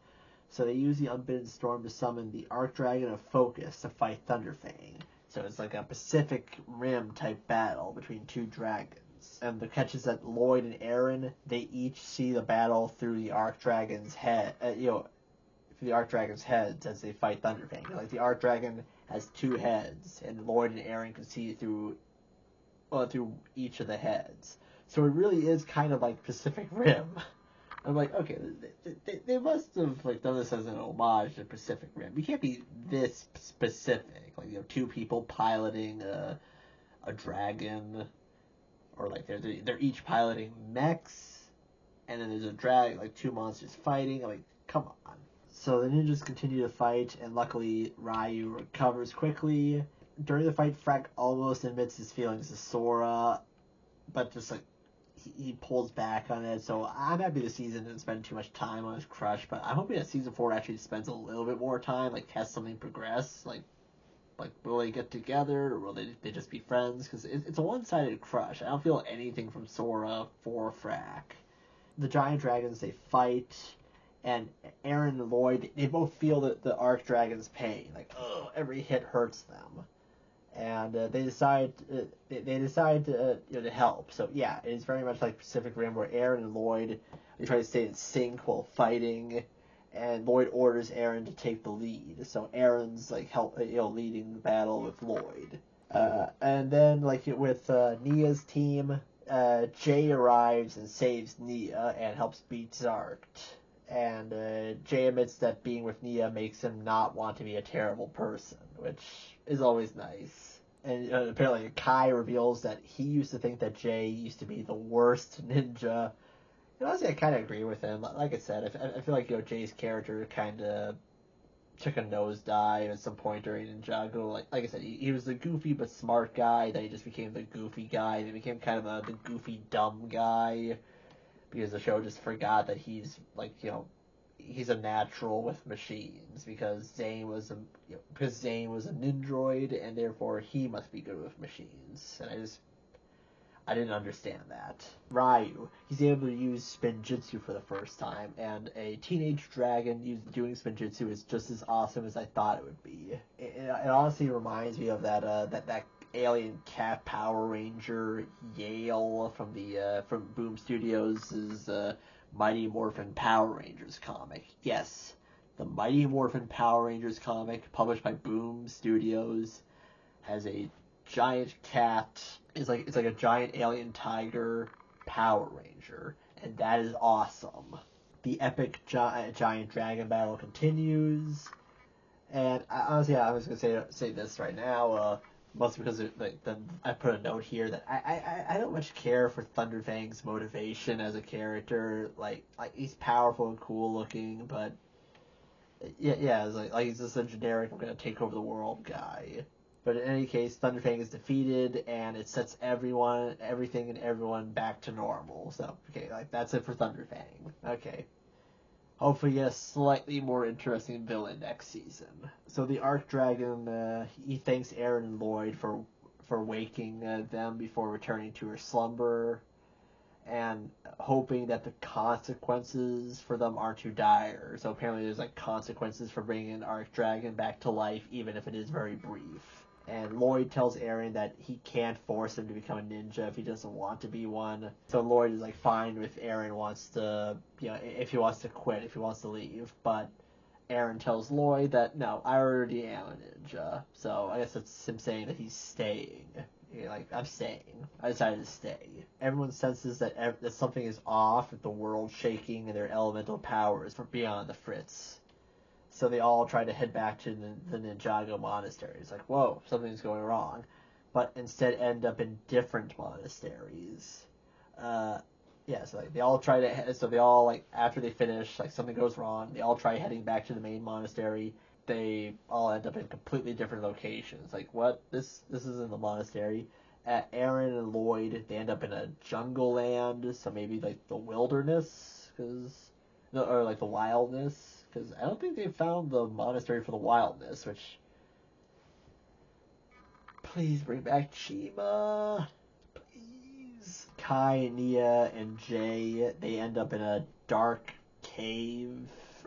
So they use the Unbidden Storm to summon the Archdragon of Focus to fight Thunderfang. So it's like a Pacific Rim type battle between two dragons. And the catch is that Lloyd and Aaron, they each see the battle through the Archdragon's head. Through the Archdragon's heads as they fight Thunderfang. Like the Archdragon has two heads, and Lloyd and Aaron can see through each of the heads. So it really is kind of like Pacific Rim. I'm like, okay, they must have done this as an homage to Pacific Rim. You can't be this specific. Two people piloting a dragon, or they're each piloting mechs, and then there's a dragon, two monsters fighting. I'm like, come on. So the ninjas continue to fight, and luckily Ryu recovers quickly. During the fight, Frack almost admits his feelings to Sora, but just he pulls back on it. So I'm happy the season didn't spend too much time on his crush, but I'm hoping that season 4 actually spends a little bit more time, has something progress. Will they get together, or will they just be friends? Because it's a one-sided crush. I don't feel anything from Sora for Frack. The giant dragons, they fight, and Aaron and Lloyd, they both feel the Archdragon's pain. Every hit hurts them. And they decide to help. So yeah, it is very much like Pacific Rim, where Aaron and Lloyd, they try to stay in sync while fighting, and Lloyd orders Aaron to take the lead. So Aaron's leading the battle with Lloyd. And then with Nia's team, Jay arrives and saves Nia and helps beat Zark. And Jay admits that being with Nia makes him not want to be a terrible person, which is always nice. And apparently Kai reveals that he used to think that Jay used to be the worst ninja. And honestly, I kind of agree with him. Like I said, I feel like Jay's character kind of took a nosedive at some point during Ninjago. Like I said, he was the goofy but smart guy. Then he just became the goofy guy. Then he became kind of the goofy dumb guy, because the show just forgot that he's he's a natural with machines, because Zane was a Nindroid, and therefore he must be good with machines. And I didn't understand that. Ryu, he's able to use Spinjitzu for the first time, and a teenage dragon doing Spinjitzu is just as awesome as I thought it would be. It honestly reminds me of that alien cat Power Ranger Yale from Boom Studios' Mighty Morphin Power Rangers comic. Yes, the Mighty Morphin Power Rangers comic, published by Boom Studios, has a giant cat. It's like a giant alien tiger Power Ranger, and that is awesome. The epic giant dragon battle continues, and honestly, I was gonna say this right now. Mostly because I put a note here that I don't much care for Thunderfang's motivation as a character. He's powerful and cool looking, but yeah, it's he's just a generic "I'm gonna take over the world" guy. But in any case, Thunderfang is defeated, and it sets everything and everyone back to normal. So okay, that's it for Thunderfang. Okay, hopefully get a slightly more interesting villain next season. So the Archdragon, he thanks Eren and Lloyd for waking them before returning to her slumber, and hoping that the consequences for them aren't too dire. So apparently there's like consequences for bringing an Archdragon back to life, even if it is very brief. And Lloyd tells Eren that he can't force him to become a ninja if he doesn't want to be one. So Lloyd is like fine with Eren wants to, if he wants to quit, if he wants to leave. But Eren tells Lloyd that, no, I already am a ninja. So I guess that's him saying that he's staying. I'm staying. I decided to stay. Everyone senses that something is off with the world shaking and their elemental powers from beyond the Fritz. So they all try to head back to the Ninjago monastery. It's like, whoa, something's going wrong. But instead end up in different monasteries. So they all try to, so they all, like, after they finish, like, something goes wrong, they all try heading back to the main monastery. They all end up in completely different locations. Like, what? This isn't the monastery. Eren and Lloyd, they end up in a jungle land, so maybe, like, the wilderness, or, like, the wildness. Because I don't think they found the monastery for the wildness, which... Please bring back Chima. Please. Kai, Nia, and Jay, they end up in a dark cave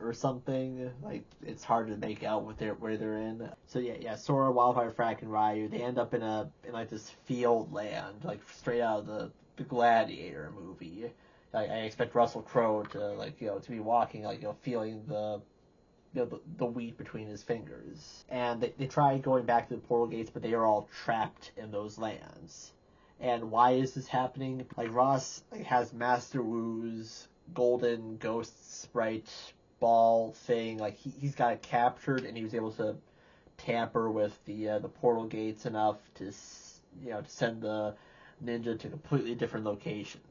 or something. Like, it's hard to make out where they're in. So yeah, Sora, Wildfire, Frack, and Ryu, they end up in this field land, like straight out of the Gladiator movie. Like, I expect Russell Crowe to to be walking, feeling the wheat between his fingers. And they try going back to the portal gates, but they are all trapped in those lands. And why is this happening? Like, Ross has Master Wu's golden ghost sprite ball thing. Like, he's got it captured, and he was able to tamper with the portal gates enough to send the ninja to completely different locations.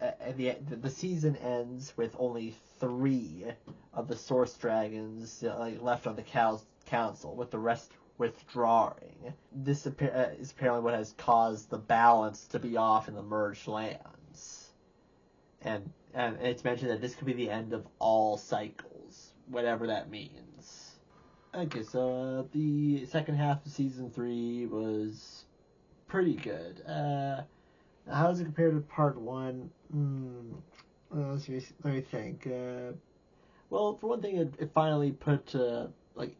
And the season ends with only 3 of the Source Dragons left on the council, with the rest withdrawing. This is apparently what has caused the balance to be off in the merged lands. And it's mentioned that this could be the end of all cycles, whatever that means. Okay, so the second half of season 3 was pretty good. How does it compare to part 1? Let me think. Well, for one thing, it finally put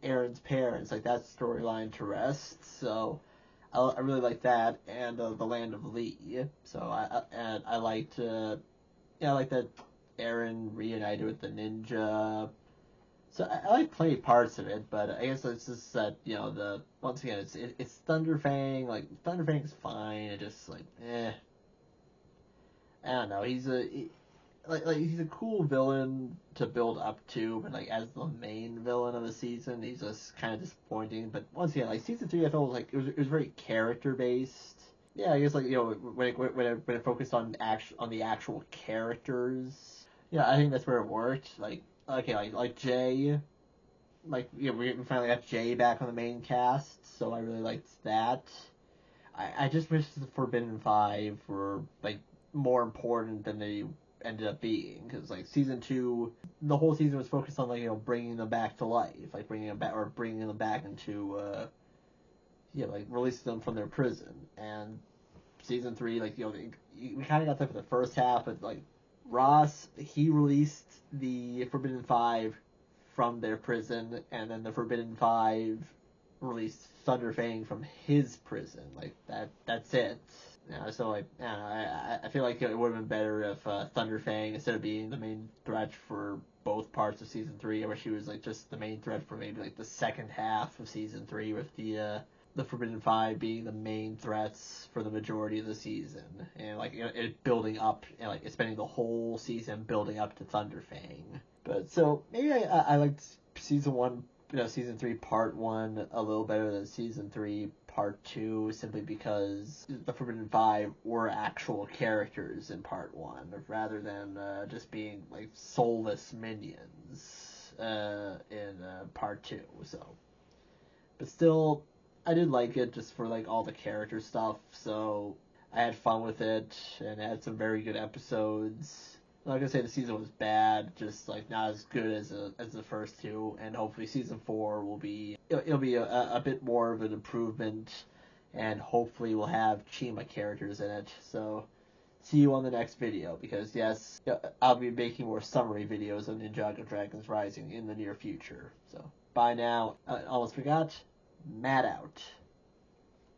Aaron's parents, that storyline to rest. So I really like that, and the Land of Lee. So I liked I like that Aaron reunited with the ninja. So I like plenty parts of it, but I guess it's just that once again it's Thunderfang. Like, Thunderfang's fine. It just I don't know. He's a cool villain to build up to, but as the main villain of the season, he's just kind of disappointing. But once again, season 3, I felt it was very character based. Yeah, I guess when it focused on the actual characters, yeah, I think that's where it worked. Like Jay, we finally got Jay back on the main cast, so I really liked that. I just wish the Forbidden Five were more important than they ended up being, because season 2, the whole season was focused on bringing them back to life, bringing them back into releasing them from their prison. And season 3, we kind of got that for the first half, but Ross, he released the Forbidden Five from their prison, and then the Forbidden Five released Thunderfang from his prison. That's it. So I feel like it would have been better if Thunderfang, instead of being the main threat for both parts of season 3, I wish he was just the main threat for maybe the second half of season 3, with the Forbidden Five being the main threats for the majority of the season, and it building up, and spending the whole season building up to Thunderfang. But so maybe I liked season 3 part 1 a little better than season 3 part 2, simply because the Forbidden Five were actual characters in part 1, rather than just being soulless minions in part 2. So, but still, I did like it just for all the character stuff. So I had fun with it, and it had some very good episodes. I'm not gonna say the season was bad, just like not as good as the first two, and hopefully season 4 will be it'll be a bit more of an improvement, and hopefully we'll have Chima characters in it. So see you on the next video, because yes, I'll be making more summary videos of Ninjago Dragons Rising in the near future. So bye now. I almost forgot. Matt out.